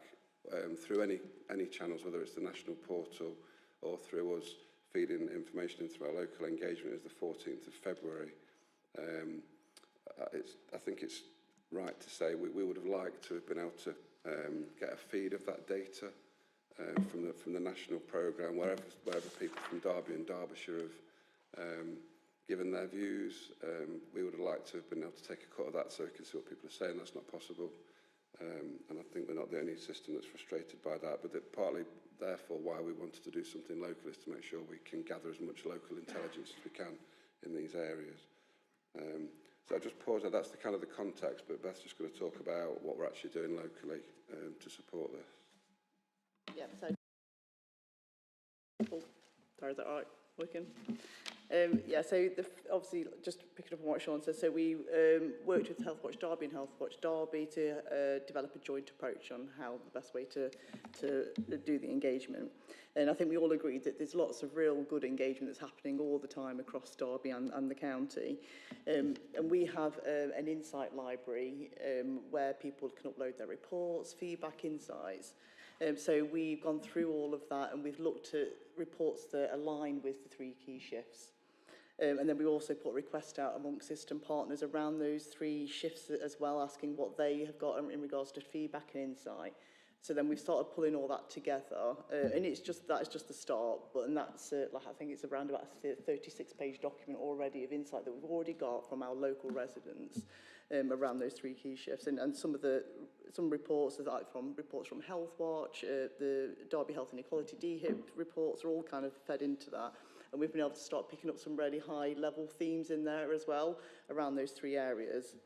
through any channels, whether it's the national portal or through us feeding information in through our local engagement, is the 14th of February. I think it's right to say we would have liked to have been able to get a feed of that data from the national programme, wherever people from Derby and Derbyshire have given their views. We would have liked to have been able to take a cut of that so we can see what people are saying. That's not possible. And I think we're not the only system that's frustrated by that, but that partly, therefore, why we wanted to do something local is to make sure we can gather as much local intelligence as we can in these areas. So I just pause there. That's the kind of the context, but Beth's just going to talk about what we're actually doing locally to support this. Yeah, so sorry, is that all right? Working? Yeah, so obviously, just picking up on what Sean said, so we worked with Healthwatch Derby and Healthwatch Derby to develop a joint approach on how the best way to do the engagement. And I think we all agree that there's lots of real good engagement that's happening all the time across Derby and the county. And we have an insight library where people can upload their reports, feedback, insights. So we've gone through all of that and we've looked at reports that align with the 3 key shifts. And then we also put requests out amongst system partners around those 3 shifts as well, asking what they have got in regards to feedback and insight. So then we've started pulling all that together, and that is just the start. But that's like I think it's around about a 36-page document already of insight that we've already got from our local residents around those 3 key shifts, and some reports, like from Healthwatch, the Derby Health Inequality DHIP reports are all kind of fed into that. And we've been able to start picking up some really high-level themes in there as well around those 3 areas.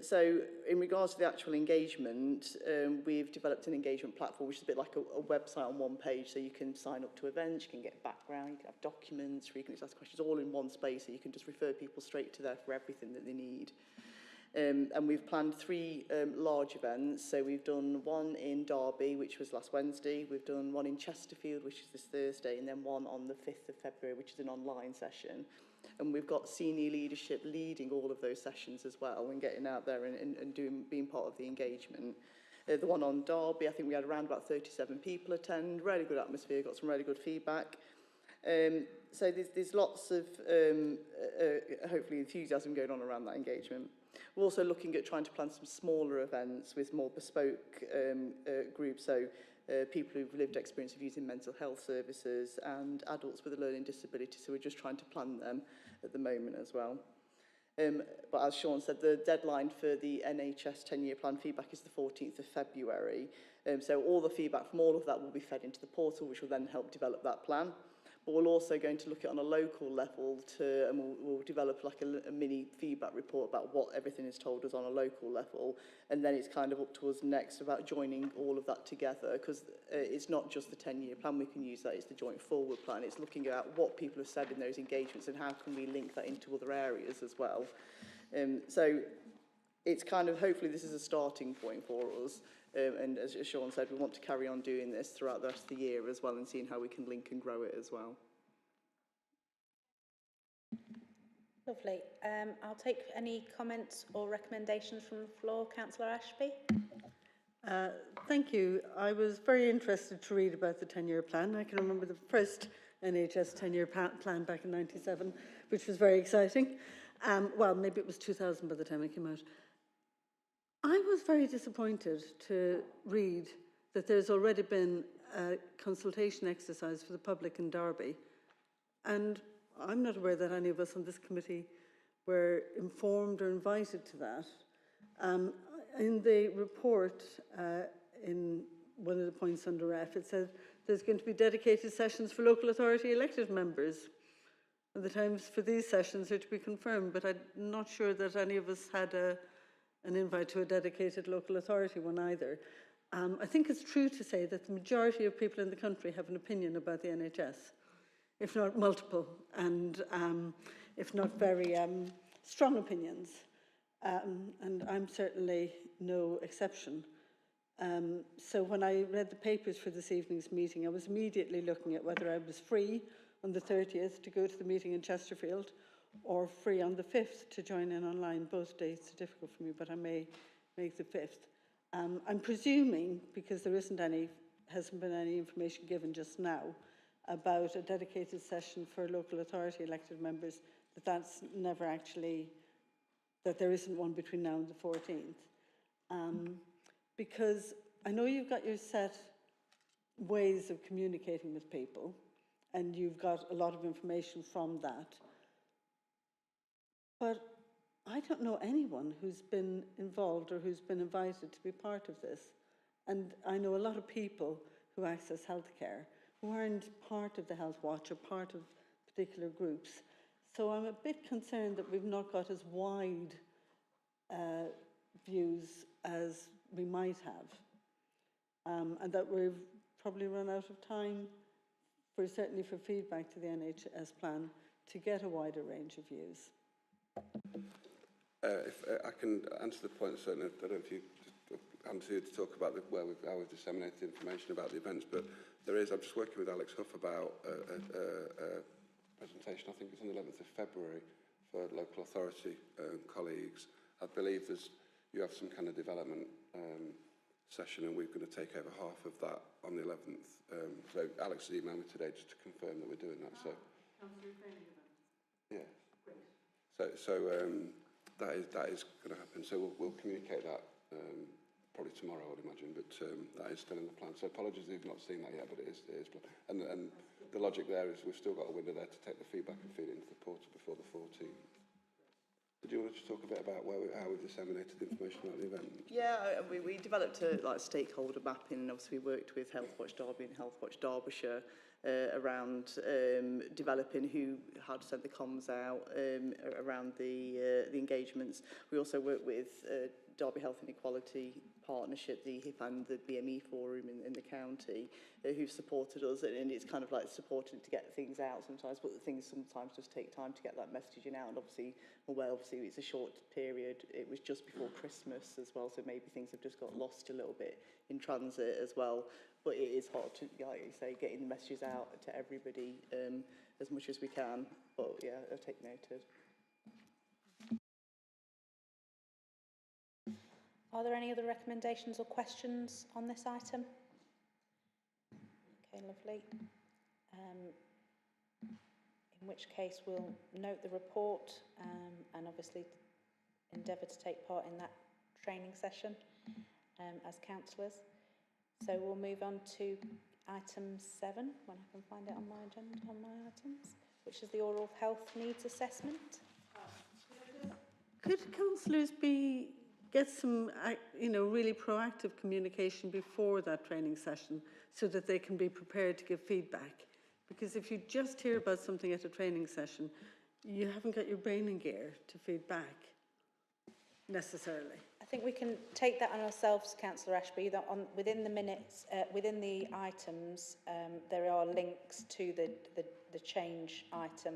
So in regards to the actual engagement, we've developed an engagement platform, which is a bit like a website on one page, so you can sign up to events, you can get background, you can have documents, where you can just ask questions all in one space, so you can just refer people straight to there for everything that they need. And we've planned 3 large events. So we've done one in Derby, which was last Wednesday. We've done one in Chesterfield, which is this Thursday, and then one on the 5th of February, which is an online session. And we've got senior leadership leading all of those sessions as well and getting out there and being part of the engagement. The one on Derby, I think we had around about 37 people attend. Really good atmosphere, got some really good feedback. So there's lots of, hopefully, enthusiasm going on around that engagement. We're also looking at trying to plan some smaller events with more bespoke groups, so people who've lived experience of using mental health services and adults with a learning disability, so we're just trying to plan them at the moment as well. But as Sean said, the deadline for the NHS 10-year plan feedback is the 14th of February. So all the feedback from all of that will be fed into the portal, which will then help develop that plan. But we're also going to look at on a local level and we'll develop like a mini feedback report about what everything is told us on a local level. And then it's kind of up to us next about joining all of that together, because it's not just the 10-year plan we can use that, it's the joint forward plan. It's looking at what people have said in those engagements and how can we link that into other areas as well. So it's kind of, hopefully this is a starting point for us. And as Sean said, we want to carry on doing this throughout the rest of the year as well and seeing how we can link and grow it as well. Lovely. I'll take any comments or recommendations from the floor. Councillor Ashby? Thank you. I was very interested to read about the 10-year plan. I can remember the first NHS 10-year plan back in '97, which was very exciting. Well, maybe it was 2000 by the time it came out. I was very disappointed to read that there's already been a consultation exercise for the public in Derby, and I'm not aware that any of us on this committee were informed or invited to that. In the report, in one of the points under F, it says there's going to be dedicated sessions for local authority elected members. And the times for these sessions are to be confirmed, but I'm not sure that any of us had an invite to a dedicated local authority one either. I think it's true to say that the majority of people in the country have an opinion about the NHS, if not multiple, and if not very strong opinions. And I'm certainly no exception. So when I read the papers for this evening's meeting, I was immediately looking at whether I was free on the 30th to go to the meeting in Chesterfield, or free on the 5th to join in online. Both dates are difficult for me, but I may make the 5th. I'm presuming, because there hasn't been any information given just now about a dedicated session for local authority elected members, that's never actually, that there isn't one between now and the 14th. Because I know you've got your set ways of communicating with people, and you've got a lot of information from that. But I don't know anyone who's been involved or who's been invited to be part of this. And I know a lot of people who access healthcare who aren't part of the Health Watch or part of particular groups. So I'm a bit concerned that we've not got as wide views as we might have, and that we've probably run out of time, certainly for feedback to the NHS plan, to get a wider range of views. If I can answer the point, certainly, I don't know if you Anthony to talk about how we've disseminated information about the events, but I'm just working with Alex Huff about a presentation, I think it's on the 11th of February, for local authority colleagues. I believe you have some kind of development session, and we're going to take over half of that on the 11th. So Alex has emailed me today just to confirm that we're doing that. So, yeah. So that is going to happen. So we'll communicate that probably tomorrow, I would imagine. But that is still in the plan. So apologies if you've not seen that yet, but it is. And the logic there is we've still got a window there to take the feedback and feed it into the portal before the 14th. Did you want to just talk a bit about how we've disseminated the information about the event? Yeah, we developed a stakeholder mapping, and obviously we worked with Health Watch Derby and Health Watch Derbyshire around developing how to send the comms out around the engagements. We also worked with Derby Health Inequality Partnership, the HIP and the BME Forum in the county, who've supported us, and it's kind of like supporting to get things out sometimes, but the things sometimes just take time to get that messaging out, and obviously it's a short period. It was just before Christmas as well, so maybe things have just got lost a little bit in transit as well, but it is hard to, like you say, getting the messages out to everybody as much as we can, but yeah, I'll take noted. Are there any other recommendations or questions on this item? Okay, lovely. In which case we'll note the report and obviously endeavour to take part in that training session as councillors. So we'll move on to item 7, when I can find it on my agenda, on my items, which is the oral health needs assessment. Could councillors get some, really proactive communication before that training session so that they can be prepared to give feedback? Because if you just hear about something at a training session, you haven't got your brain in gear to feed back necessarily. I think we can take that on ourselves, Councillor Ashby, that within the minutes, within the items, there are links to the change item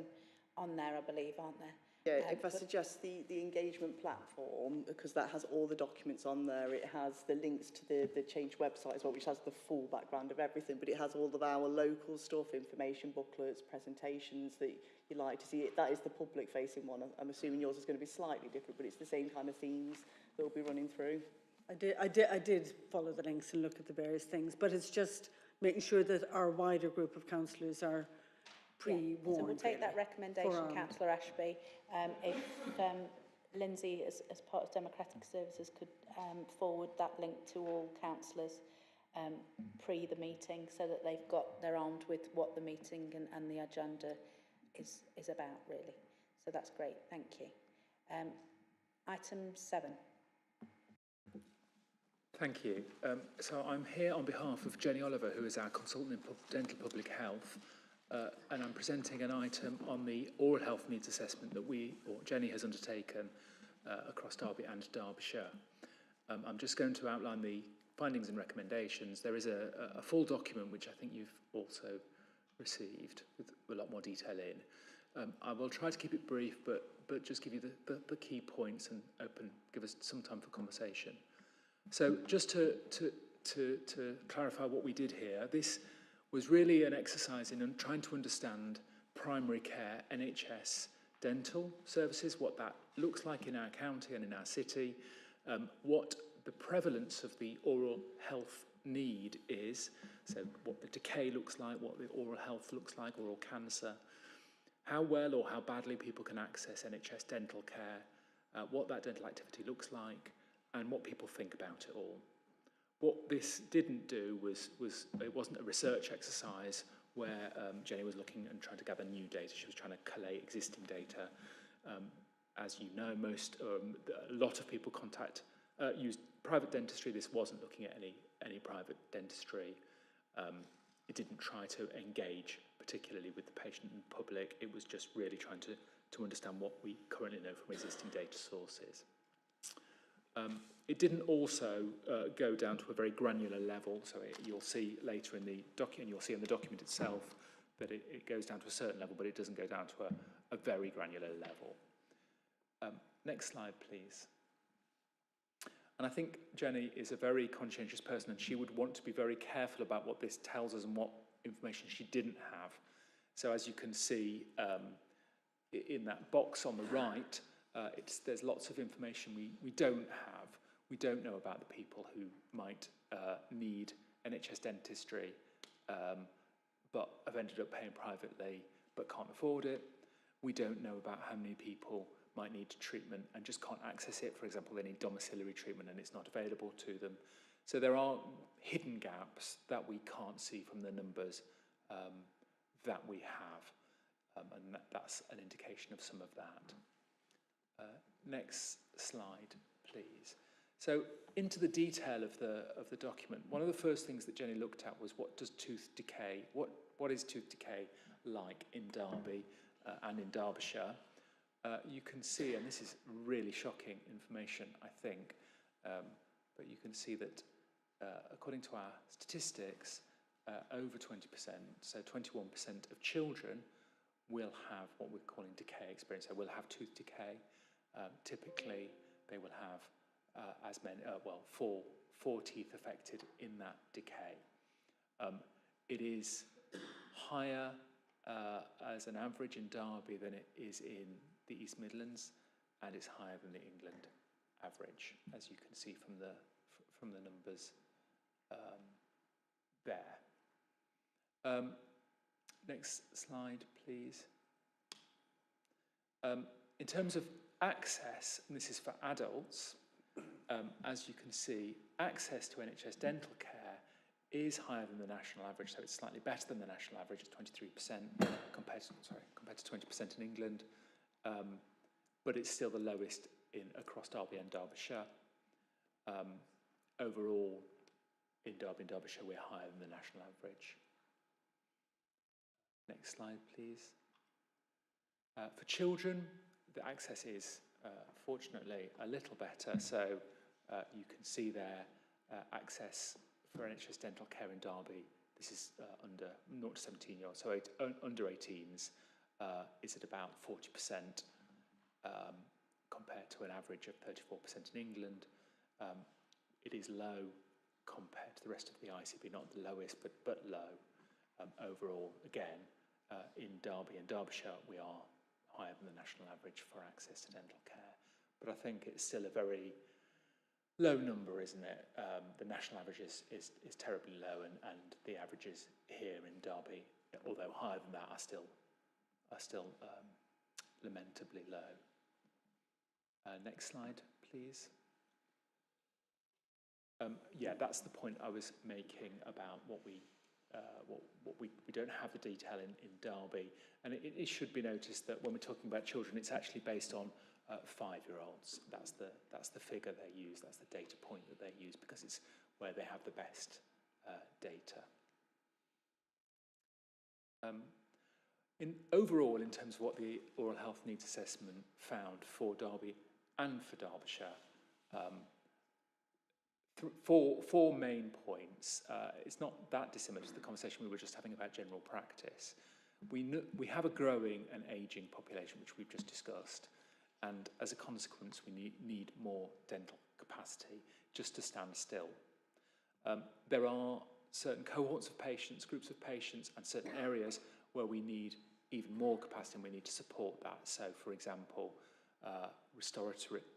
on there, I believe, aren't there? Yeah, if I suggest the engagement platform, because that has all the documents on there, it has the links to the Change website as well, which has the full background of everything, but it has all of our local stuff, information booklets, presentations that you like to see. That is the public-facing one. I'm assuming yours is going to be slightly different, but it's the same kind of themes that we'll be running through. I did follow the links and look at the various things, but it's just making sure that our wider group of councillors are pre-warned. So we'll take that really, recommendation, for, Councillor Ashby. If Lindsay, as part of Democratic Services, could forward that link to all councillors pre the meeting, so that they're armed with what the meeting and the agenda is about, really. So that's great. Thank you. Item 7. Thank you. So I'm here on behalf of Jenny Oliver, who is our consultant in dental public health, and I'm presenting an item on the oral health needs assessment that Jenny has undertaken across Derby and Derbyshire. I'm just going to outline the findings and recommendations. There is a full document which I think you've also received with a lot more detail in. I will try to keep it brief, but just give you the key points and give us some time for conversation. So just to clarify what we did here, this was really an exercise in trying to understand primary care, NHS dental services, what that looks like in our county and in our city, what the prevalence of the oral health need is, so what the decay looks like, what the oral health looks like, oral cancer, how well or how badly people can access NHS dental care, what that dental activity looks like, and what people think about it all. What this didn't do was it wasn't a research exercise where Jenny was looking and trying to gather new data. She was trying to collate existing data. As you know, a lot of people use private dentistry. This wasn't looking at any private dentistry. It didn't try to engage particularly with the patient and public. It was just really trying to understand what we currently know from existing data sources. It didn't also go down to a very granular level, so you'll see later in the document, you'll see in the document itself that it goes down to a certain level, but it doesn't go down to a very granular level. Next slide, please. And I think Jenny is a very conscientious person, and she would want to be very careful about what this tells us and what information she didn't have. So as you can see in that box on the right, there's lots of information we don't have. We don't know about the people who might need NHS dentistry but have ended up paying privately but can't afford it. We don't know about how many people might need treatment and just can't access it. For example, they need domiciliary treatment and it's not available to them. So there are hidden gaps that we can't see from the numbers that we have, and that's an indication of some of that. Next slide, please. So into the detail of the document, one of the first things that Jenny looked at was what does tooth decay, what is tooth decay like in Derby and in Derbyshire. You can see, and this is really shocking information, I think, but you can see that according to our statistics, over 20%, so 21% of children will have what we're calling decay experience. So will have tooth decay. Typically, they will have as many, four teeth affected in that decay. It is higher as an average in Derby than it is in the East Midlands, and it's higher than the England average, as you can see from the numbers there. Next slide, please. In terms of access, and this is for adults, as you can see, access to NHS dental care is higher than the national average, so it's slightly better than the national average. It's 23% compared to 20% in England, but it's still the lowest across Derby and Derbyshire. Overall, in Derby and Derbyshire, we're higher than the national average. Next slide, please. For children, the access is fortunately a little better, so you can see there access for NHS dental care in Derby. This is under 0 to 17-year-olds, so under 18s is at about 40% compared to an average of 34% in England. It is low compared to the rest of the ICB, not the lowest, but low. Overall, again, in Derby and Derbyshire, we are higher than the national average for access to dental care. But I think it's still a very low number, isn't it? The national average is terribly low, and the averages here in Derby, although higher than that, are still are still lamentably low. Next slide, please. Yeah, that's the point I was making about what we don't have the detail in Derby, and it should be noticed that when we're talking about children, it's actually based on 5-year-olds. That's the figure they use. That's the data point that they use because it's where they have the best data. Overall, in terms of what the oral health needs assessment found for Derby and for Derbyshire, four main points. It's not that dissimilar to the conversation we were just having about general practice. We have a growing and ageing population, which we've just discussed, and as a consequence, we need more dental capacity just to stand still. There are certain cohorts of patients, groups of patients, and certain areas where we need even more capacity and we need to support that. So, for example,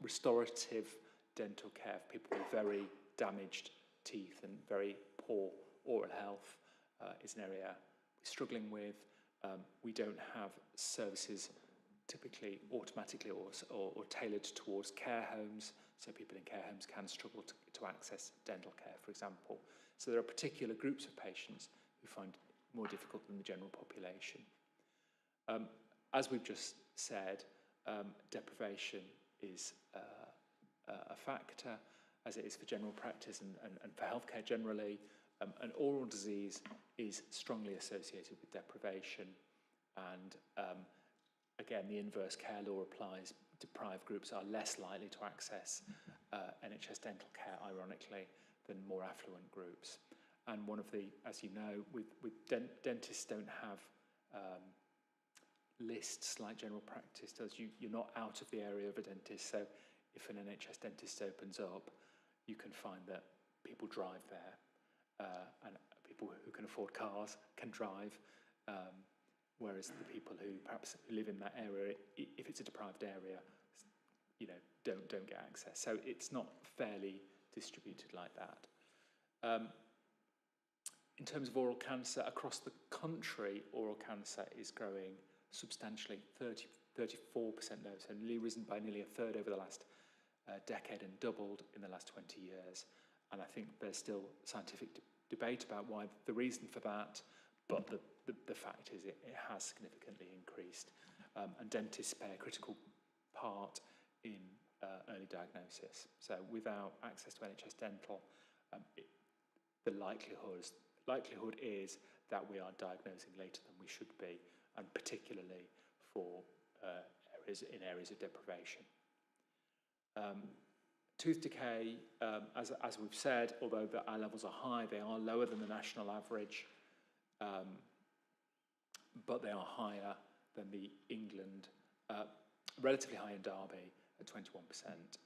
restorative dental care for people with very damaged teeth and very poor oral health is an area we're struggling with. We don't have services typically automatically or tailored towards care homes, so people in care homes can struggle to access dental care, for example. So there are particular groups of patients who find it more difficult than the general population. As we've just said, deprivation is a factor, as it is for general practice and for healthcare generally, and oral disease is strongly associated with deprivation, and again, the inverse care law applies. Deprived groups are less likely to access NHS dental care, ironically, than more affluent groups. And one of the, as you know, dentists don't have lists like general practice does. You're not out of the area of a dentist, so if an NHS dentist opens up, you can find that people drive there, and people who can afford cars can drive, whereas the people who perhaps live in that area, if it's a deprived area, you know, don't get access. So it's not fairly distributed like that. In terms of oral cancer, across the country, oral cancer is growing substantially, 34% now, so nearly risen by nearly a third over the last decade and doubled in the last 20 years. And I think there's still scientific debate about why the reason for that, but the fact is it has significantly increased. And dentists play a critical part in early diagnosis. So without access to NHS dental, the likelihood is that we are diagnosing later than we should be, and particularly for areas of deprivation. Tooth decay, as we've said, although our levels are high, they are lower than the national average, but they are higher than the England, relatively high in Derby at 21%,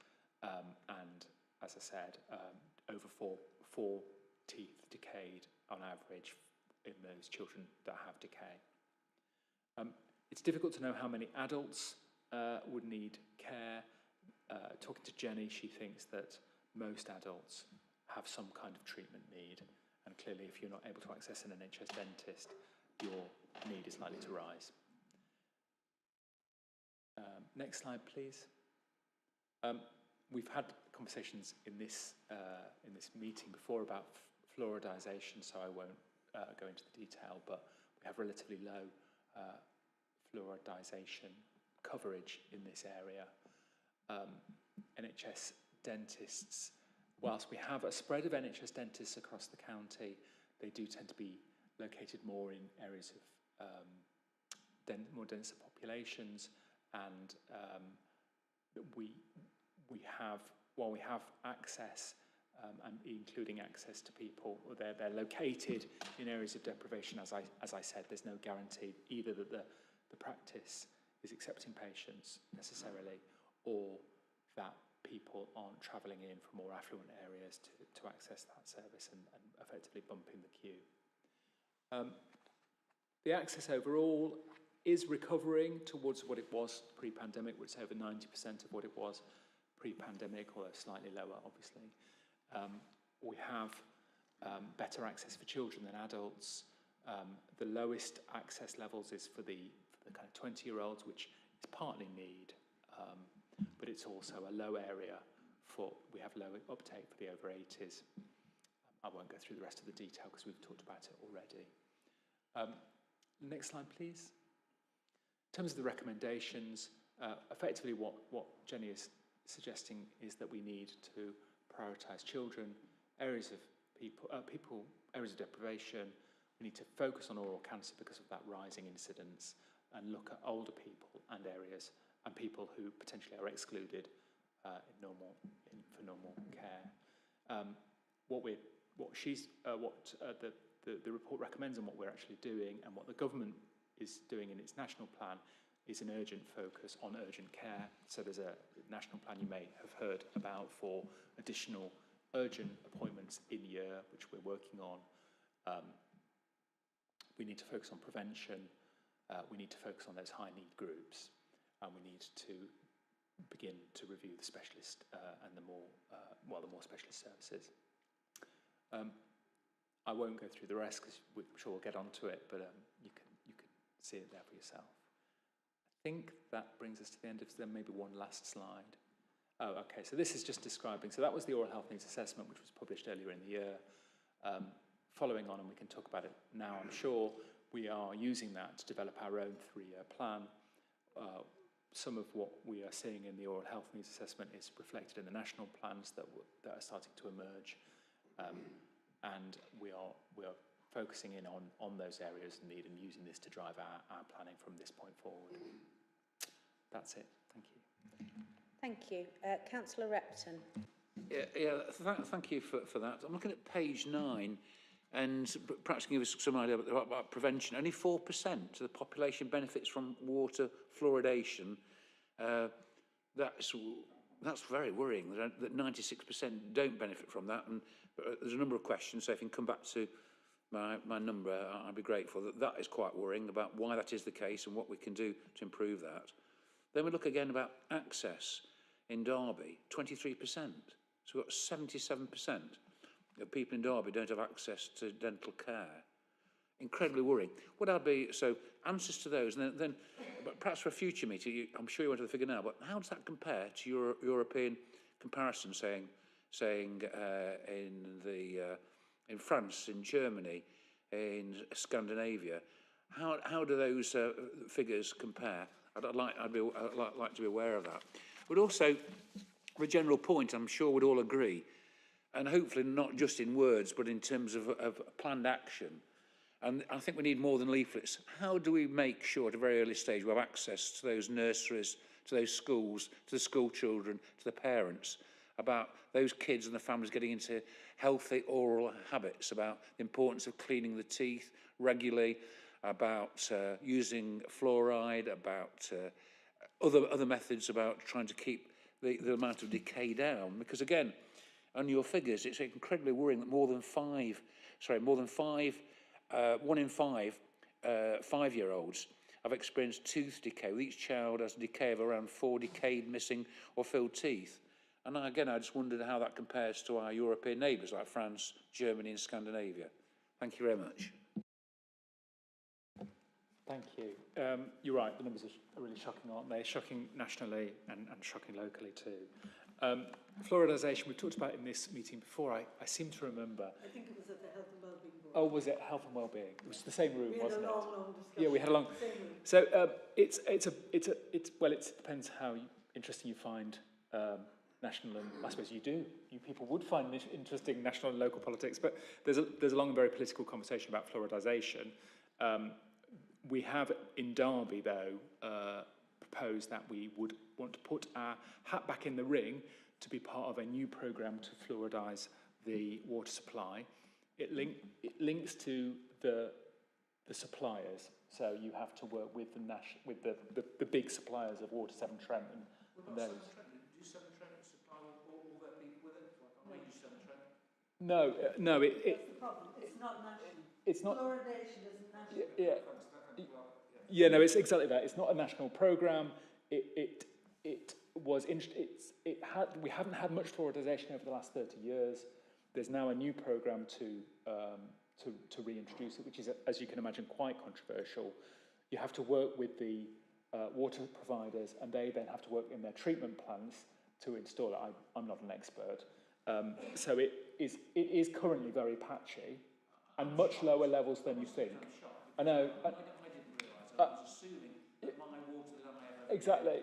and as I said, over four teeth decayed on average in those children that have decay. It's difficult to know how many adults would need care. Talking to Jenny, she thinks that most adults have some kind of treatment need, and clearly if you're not able to access an NHS dentist, your need is likely to rise. Next slide, please. We've had conversations in this meeting before about fluoridisation, so I won't go into the detail, but we have relatively low fluoridisation coverage in this area. NHS dentists, whilst we have a spread of NHS dentists across the county, they do tend to be located more in areas of more denser populations, and while we have access, and including access to people, they're located in areas of deprivation. As I said, there's no guarantee either that the practice is accepting patients necessarily, or that people aren't travelling in from more affluent areas to access that service and effectively bumping the queue. The access overall is recovering towards what it was pre-pandemic, which is over 90% of what it was pre-pandemic, although slightly lower, obviously. We have better access for children than adults. The lowest access levels is for the the kind of 20-year-olds, which is partly need, but it's also a low area we have low uptake for the over 80s. I won't go through the rest of the detail because we've talked about it already. Next slide, please. In terms of the recommendations, effectively what Jenny is suggesting is that we need to prioritise children, areas of areas of deprivation. We need to focus on oral cancer because of that rising incidence, and look at older people and areas and people who potentially are excluded for normal care. What the report recommends, and what we're actually doing, and what the government is doing in its national plan, is an urgent focus on urgent care. So there's a national plan you may have heard about for additional urgent appointments in year, which we're working on. We need to focus on prevention. We need to focus on those high need groups, and we need to begin to review the specialist and the more specialist services. I won't go through the rest because I'm sure we'll get onto it, but you can see it there for yourself. I think that brings us to the end of then maybe one last slide. Oh, okay. So this is just describing. So that was the oral health needs assessment, which was published earlier in the year. Following on, and we can talk about it now, I'm sure, we are using that to develop our own 3-year plan. Some of what we are seeing in the oral health needs assessment is reflected in the national plans that are starting to emerge, and we are focusing in on those areas of need and using this to drive our planning from this point forward. That's it. Thank you. Thank you. Councillor Repton. Thank you for that. I'm looking at page 9, and perhaps give us some idea about prevention. Only 4% of the population benefits from water fluoridation. That's very worrying, that 96% don't benefit from that. And there's a number of questions, so if you can come back to my number, I'd be grateful. That is quite worrying about why that is the case and what we can do to improve that. Then we look again about access in Derby, 23%. So we've got 77% of people in Derby don't have access to dental care. Incredibly worrying. So answers to those, and then but perhaps for a future meeting, I'm sure you want to the figure now, but how does that compare to your European comparison, saying in France, in Germany, in Scandinavia? How do those figures compare? I'd like to be aware of that. But also, a general point, I'm sure we'd all agree, and hopefully not just in words, but in terms of planned action. And I think we need more than leaflets. How do we make sure at a very early stage we have access to those nurseries, to those schools, to the school children, to the parents, about those kids and the families getting into healthy oral habits, about the importance of cleaning the teeth regularly, about using fluoride, about other methods about trying to keep the amount of decay down? Because again, on your figures, it's incredibly worrying that one in five 5-year-olds have experienced tooth decay. With each child has a decay of around 4 decayed, missing or filled teeth. And again, I just wondered how that compares to our European neighbours like France, Germany and Scandinavia. Thank you very much. Thank you. You're right, the numbers are really shocking, aren't they? Shocking nationally and shocking locally too. Fluoridisation, we've talked about in this meeting before. I seem to remember. I think it was at the Health and Wellbeing Board. Oh, was it Health and Wellbeing? It was the same room, wasn't it? We had a long discussion. Yeah, we had a long. So it depends how interesting you find national, and I suppose you do. You people would find this interesting national and local politics, but there's a long and very political conversation about fluoridisation. We have in Derby, though, proposed that we would want to put our hat back in the ring to be part of a new programme to fluoridise the water supply. It links to the suppliers, so you have to work with the big suppliers of water, Severn Trent and those. Do Severn Trent supply all their people with it? Like Severn Trent? No. That's the problem. It's not national. It's not. Fluoridation isn't national. Yeah, no, it's exactly that. It's not a national programme. We haven't had much fluoridisation over the last 30 years. There's now a new programme to reintroduce it, which is, as you can imagine, quite controversial. you have to work with the water providers, and they then have to work in their treatment plants to install it. I'm not an expert. So it is currently very patchy and much lower levels than you think. I know. I didn't realise. I was assuming that my water that I ever... Exactly.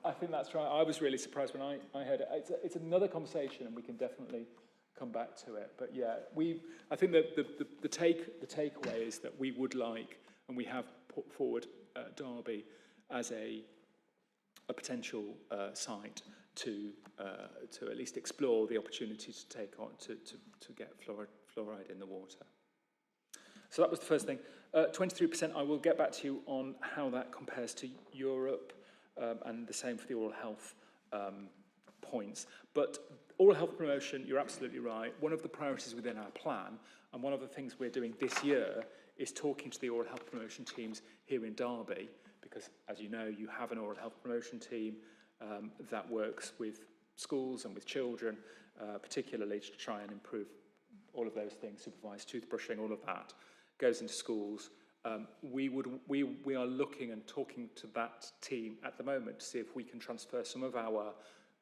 I think that's right. I was really surprised when I heard it. It's another conversation, and we can definitely come back to it. But yeah, I think that the takeaway is that we would like, and we have put forward Derby as a potential site to at least explore the opportunity to take on to get fluoride in the water. So that was the first thing. 23%. I will get back to you on how that compares to Europe, and the same for the oral health points. But oral health promotion, you're absolutely right. One of the priorities within our plan, and one of the things we're doing this year, is talking to the oral health promotion teams here in Derby, because, as you know, you have an oral health promotion team that works with schools and with children, particularly to try and improve all of those things, supervised toothbrushing, all of that goes into schools. We are looking and talking to that team at the moment to see if we can transfer some of our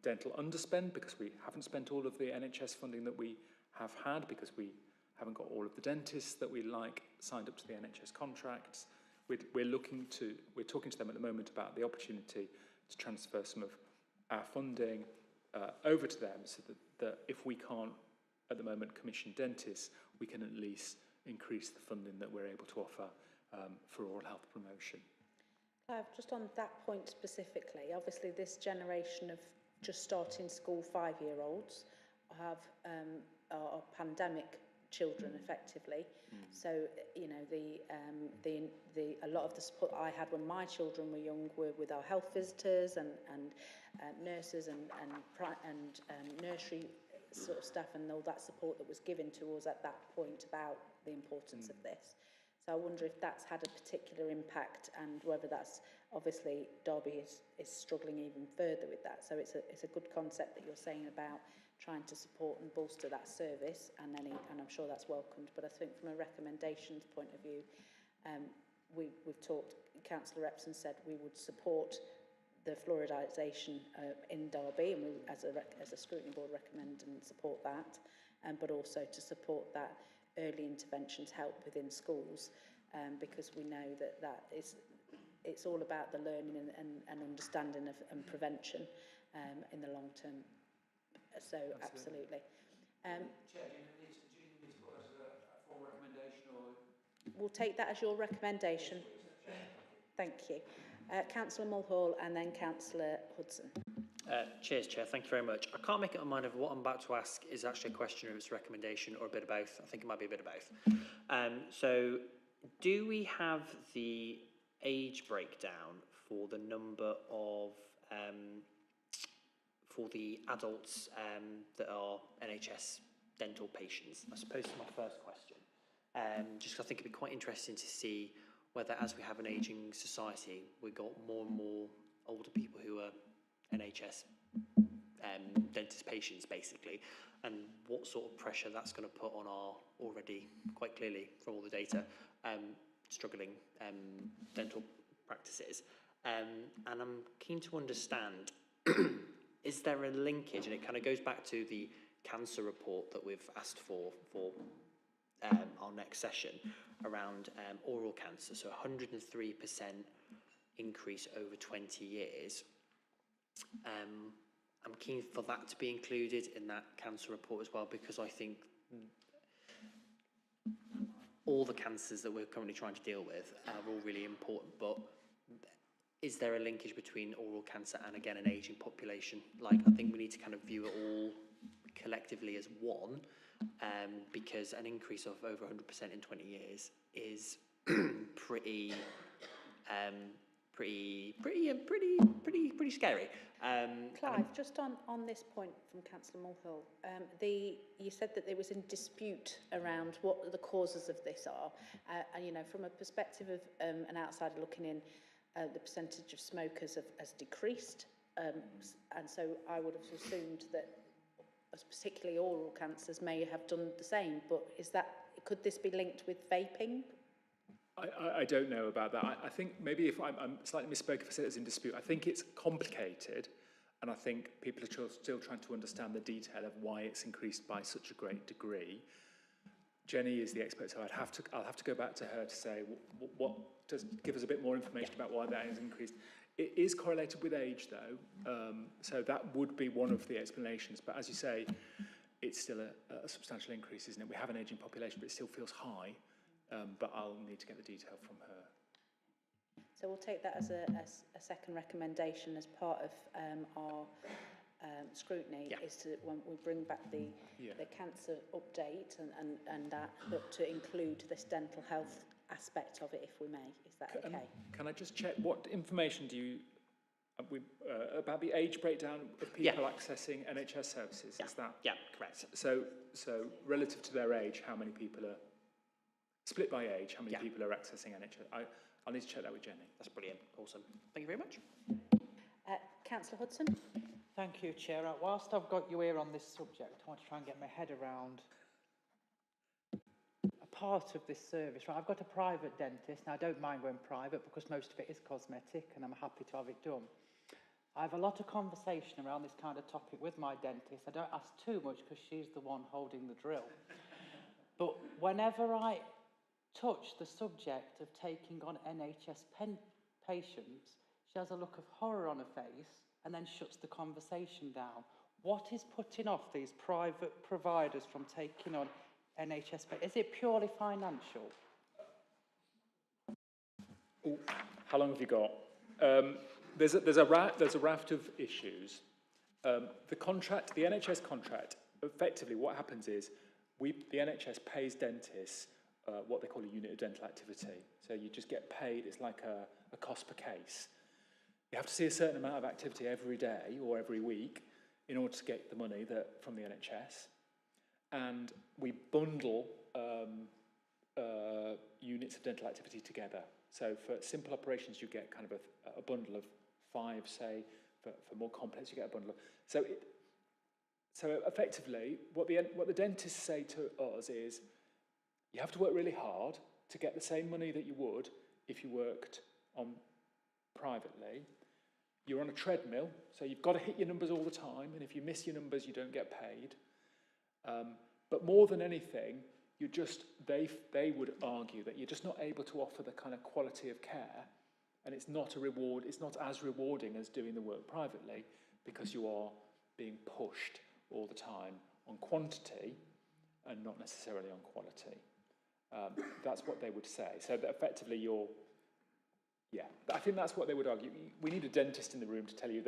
dental underspend, because we haven't spent all of the NHS funding that we have had, because we haven't got all of the dentists that we like signed up to the NHS contracts. We're talking to them at the moment about the opportunity to transfer some of our funding over to them, so that if we can't at the moment commission dentists, we can at least increase the funding that we're able to offer for oral health promotion. Clive, just on that point specifically, obviously this generation of just starting school 5-year-olds are pandemic children effectively. So, you know, a lot of the support I had when my children were young were with our health visitors and nurses and nursery sort of staff, and all that support that was given to us at that point about the importance of this. So I wonder if that's had a particular impact, and whether that's, obviously Derby is struggling even further with that. So it's a good concept that you're saying about trying to support and bolster that service, and I'm sure that's welcomed. But I think from a recommendations point of view, we've talked, Councillor Epson said we would support the fluoridisation in Derby, and we, as a scrutiny board, recommend and support that, but also to support that early interventions help within schools, because we know that it's all about the learning and understanding of and prevention in the long term. So absolutely. Chair, do you need to put us a full recommendation, or...? We'll take that as your recommendation. Thank you. Councillor Mulhall and then Councillor Hudson. Cheers, Chair. Thank you very much. I can't make up my mind of what I'm about to ask is actually a question or it's a recommendation, or a bit of both. I think it might be a bit of both. So, do we have the age breakdown for the number of for the adults that are NHS dental patients? I suppose that's my first question. Just 'cause I think it'd be quite interesting to see whether, as we have an ageing society, we've got more and more older people who are NHS dentist patients, basically, and what sort of pressure that's going to put on our already, quite clearly from all the data, struggling dental practices. And I'm keen to understand, is there a linkage, and it kind of goes back to the cancer report that we've asked for our next session, around oral cancer, so 103% increase over 20 years. I'm keen for that to be included in that cancer report as well, because I think all the cancers that we're currently trying to deal with are all really important, but is there a linkage between oral cancer and, again, an ageing population? Like, I think we need to kind of view it all collectively as one, because an increase of over 100% in 20 years is pretty scary. Clive, just on this point from Councillor Mulhall, you said that there was in dispute around what the causes of this are, and you know, from a perspective of an outsider looking in, the percentage of smokers has decreased, and so I would have assumed that particularly oral cancers may have done the same. But could this be linked with vaping? I don't know about that. I think maybe if I'm slightly misspoke if I said it's in dispute. I think it's complicated, and I think people are still trying to understand the detail of why it's increased by such a great degree. Jenny is the expert, so I'll have to go back to her to say what does give us a bit more information about why that has increased. It is correlated with age, though, so that would be one of the explanations. But as you say, it's still a substantial increase, isn't it? We have an ageing population, but it still feels high. But I'll need to get the detail from her. So we'll take that as a second recommendation as part of our scrutiny, is to, when we bring back the cancer update and that, but to include this dental health aspect of it, if we may. Is that okay? Can I just check, what information do you, about the age breakdown of people accessing NHS services? Is that? Yeah, correct. So relative to their age, how many people are, split by age, how many people are accessing NHS? I'll need to check that with Jenny. That's brilliant. Awesome. Thank you very much. Councillor Hudson. Thank you, Chair. Whilst I've got you here on this subject, I want to try and get my head around a part of this service. Right, I've got a private dentist. Now, I don't mind going private because most of it is cosmetic and I'm happy to have it done. I have a lot of conversation around this kind of topic with my dentist. I don't ask too much because she's the one holding the drill. But whenever I touch the subject of taking on NHS patients, she has a look of horror on her face and then shuts the conversation down. What is putting off these private providers from taking on NHS patients? Is it purely financial? Ooh, how long have you got? There's a raft of issues. The NHS contract, effectively what happens is the NHS pays dentists what they call a unit of dental activity. So you just get paid, it's like a cost per case. You have to see a certain amount of activity every day or every week in order to get the money from the NHS. And we bundle units of dental activity together. So for simple operations, you get kind of a bundle of 5, say. For more complex, you get a bundle of... So effectively, what the dentists say to us is, you have to work really hard to get the same money that you would if you worked on privately. You're on a treadmill, so you've got to hit your numbers all the time, and if you miss your numbers, you don't get paid. But more than anything, they would argue that you're just not able to offer the kind of quality of care, and it's not as rewarding as doing the work privately, because you are being pushed all the time on quantity and not necessarily on quality. That's what they would say. So that effectively I think that's what they would argue. We need a dentist in the room to tell you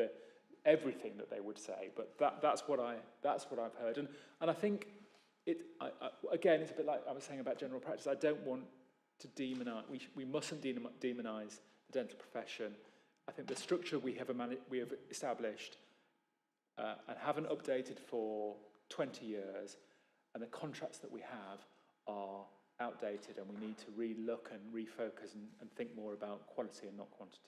everything that they would say, but that's what I've heard. And I think again, it's a bit like I was saying about general practice. I don't want to demonize. We mustn't demonize the dental profession. I think the structure we have established and haven't updated for 20 years, and the contracts that we have are outdated, and we need to re-look and refocus and think more about quality and not quantity.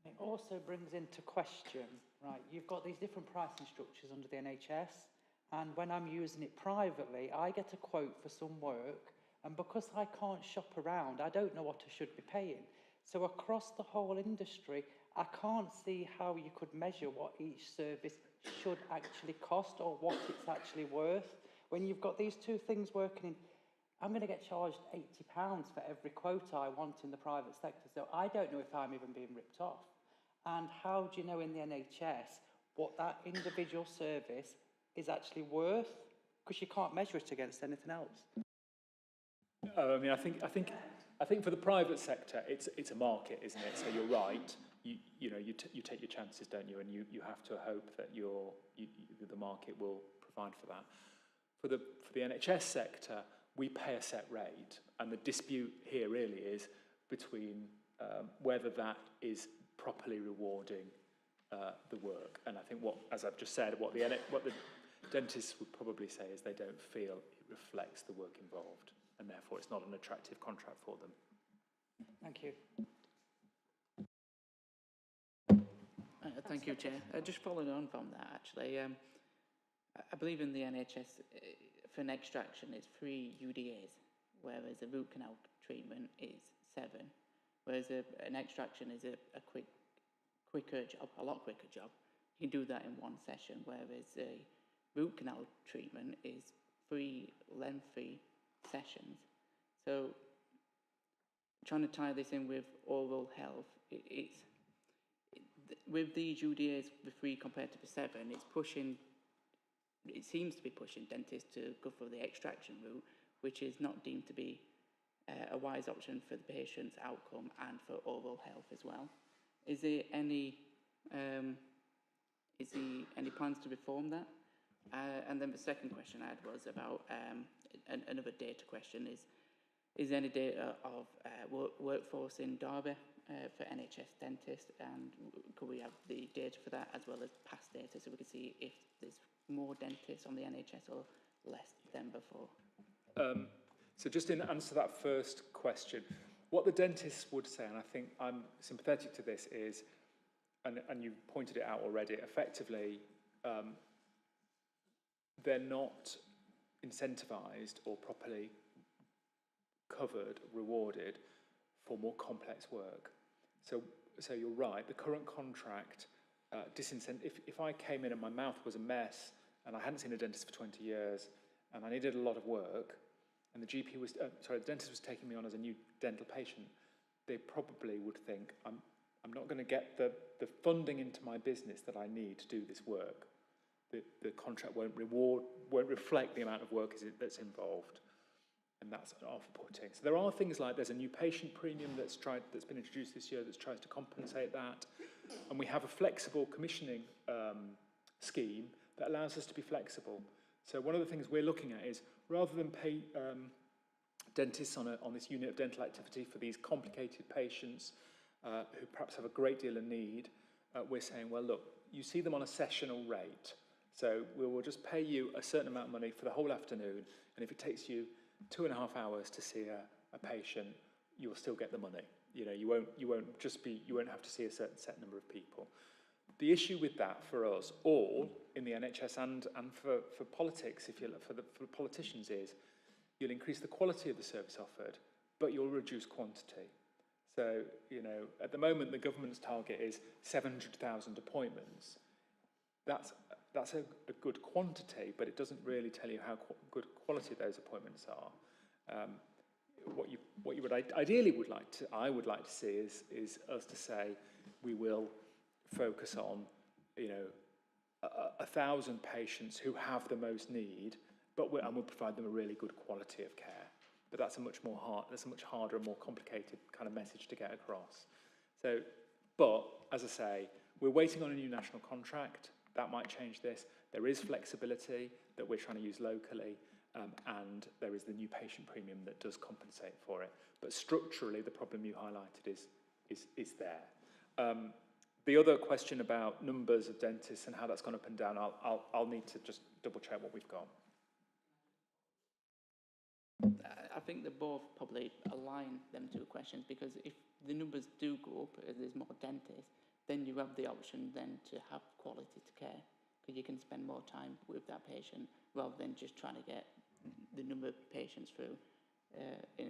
It also brings into question, right, you've got these different pricing structures under the NHS, and when I'm using it privately, I get a quote for some work, and because I can't shop around, I don't know what I should be paying. So across the whole industry, I can't see how you could measure what each service should actually cost or what it's actually worth. When you've got these two things working in, I'm going to get charged £80 for every quota I want in the private sector. So I don't know if I'm even being ripped off. And how do you know in the NHS what that individual service is actually worth? Because you can't measure it against anything else. I mean, I think for the private sector, it's a market, isn't it? So you're right. You take your chances, don't you? And you have to hope that the market will provide for that. For the NHS sector, we pay a set rate, and the dispute here really is between whether that is properly rewarding the work. And I think as I've just said, what the dentists would probably say is they don't feel it reflects the work involved, and therefore it's not an attractive contract for them. Thank you. Thank you, Chair. Just following on from that, actually, I believe in the NHS, for an extraction, it's 3 UDAs, whereas a root canal treatment is 7, whereas an extraction is a quicker job, a lot quicker job. You can do that in one session, whereas a root canal treatment is 3 lengthy sessions. So trying to tie this in with oral health, with these UDAs, the 3 compared to the 7, it seems to be pushing dentists to go for the extraction route, which is not deemed to be a wise option for the patient's outcome and for oral health as well. Is there any plans to reform that? And then the second question I had was about another data question: is there any data of workforce in Derby for NHS dentists, and could we have the data for that as well as past data so we can see if there's more dentists on the NHS or less than before? So just in answer to that first question, what the dentists would say, and I think I'm sympathetic to this, is, and you pointed it out already, effectively, they're not incentivised or properly covered, rewarded for more complex work. So you're right, the current contract if I came in and my mouth was a mess and I hadn't seen a dentist for 20 years and I needed a lot of work, and the dentist was taking me on as a new dental patient, they probably would think, I'm not going to get the funding into my business that I need to do this work. The contract won't reflect the amount of work that's involved, and that's off-putting. So there are things like, there's a new patient premium that's been introduced this year that tries to compensate that, and we have a flexible commissioning scheme that allows us to be flexible. So one of the things we're looking at is, rather than pay dentists on this unit of dental activity for these complicated patients who perhaps have a great deal of need, we're saying, well, look, you see them on a sessional rate. So we will just pay you a certain amount of money for the whole afternoon, and if it takes you 2.5 hours to see a patient, you'll still get the money. You know, you won't have to see a certain set number of people. The issue with that for us all in the NHS and for politics, if you look for politicians, is you'll increase the quality of the service offered, but you'll reduce quantity. So, you know, at the moment the government's target is 700,000 appointments. That's a good quantity, but it doesn't really tell you how good quality those appointments are. What you would ideally I would like to see is us to say we will focus on, you know, 1,000 patients who have the most need, and we'll provide them a really good quality of care. But that's a much harder and more complicated kind of message to get across. So, but as I say, we're waiting on a new national contract. That might change this. There is flexibility that we're trying to use locally, and there is the new patient premium that does compensate for it. But structurally, the problem you highlighted is there. The other question about numbers of dentists and how that's gone up and down, I'll need to just double check what we've got. I think they both probably align them two questions, because if the numbers do go up as there's more dentists, then you have the option then to have quality to care, because you can spend more time with that patient rather than just trying to get the number of patients through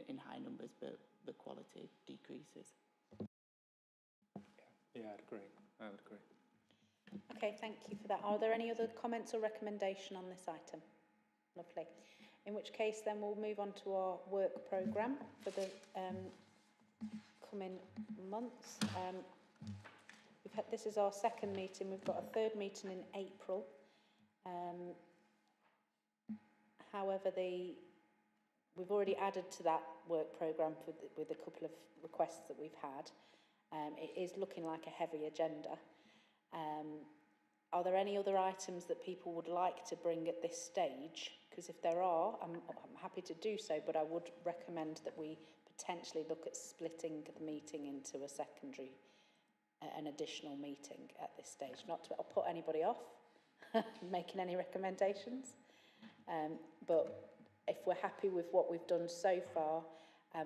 in high numbers, but the quality decreases. Yeah, I would agree. Okay, thank you for that. Are there any other comments or recommendation on this item? Lovely. In which case, then we'll move on to our work programme for the coming months. This is our second meeting. We've got a third meeting in April. However, we've already added to that work programme with a couple of requests that we've had. It is looking like a heavy agenda. Are there any other items that people would like to bring at this stage? Because if there are, I'm happy to do so, but I would recommend that we potentially look at splitting the meeting into an additional meeting at this stage. Not to put anybody off making any recommendations, but if we're happy with what we've done so far,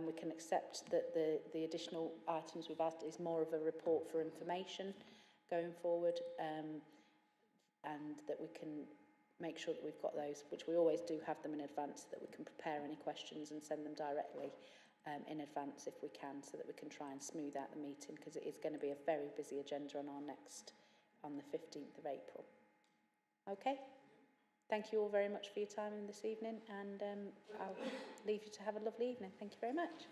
we can accept that the additional items we've asked is more of a report for information going forward, and that we can make sure that we've got those, which we always do have them in advance, so that we can prepare any questions and send them directly in advance if we can, so that we can try and smooth out the meeting, because it is going to be a very busy agenda on on the 15th of April. Okay? Thank you all very much for your time this evening, and I'll leave you to have a lovely evening. Thank you very much.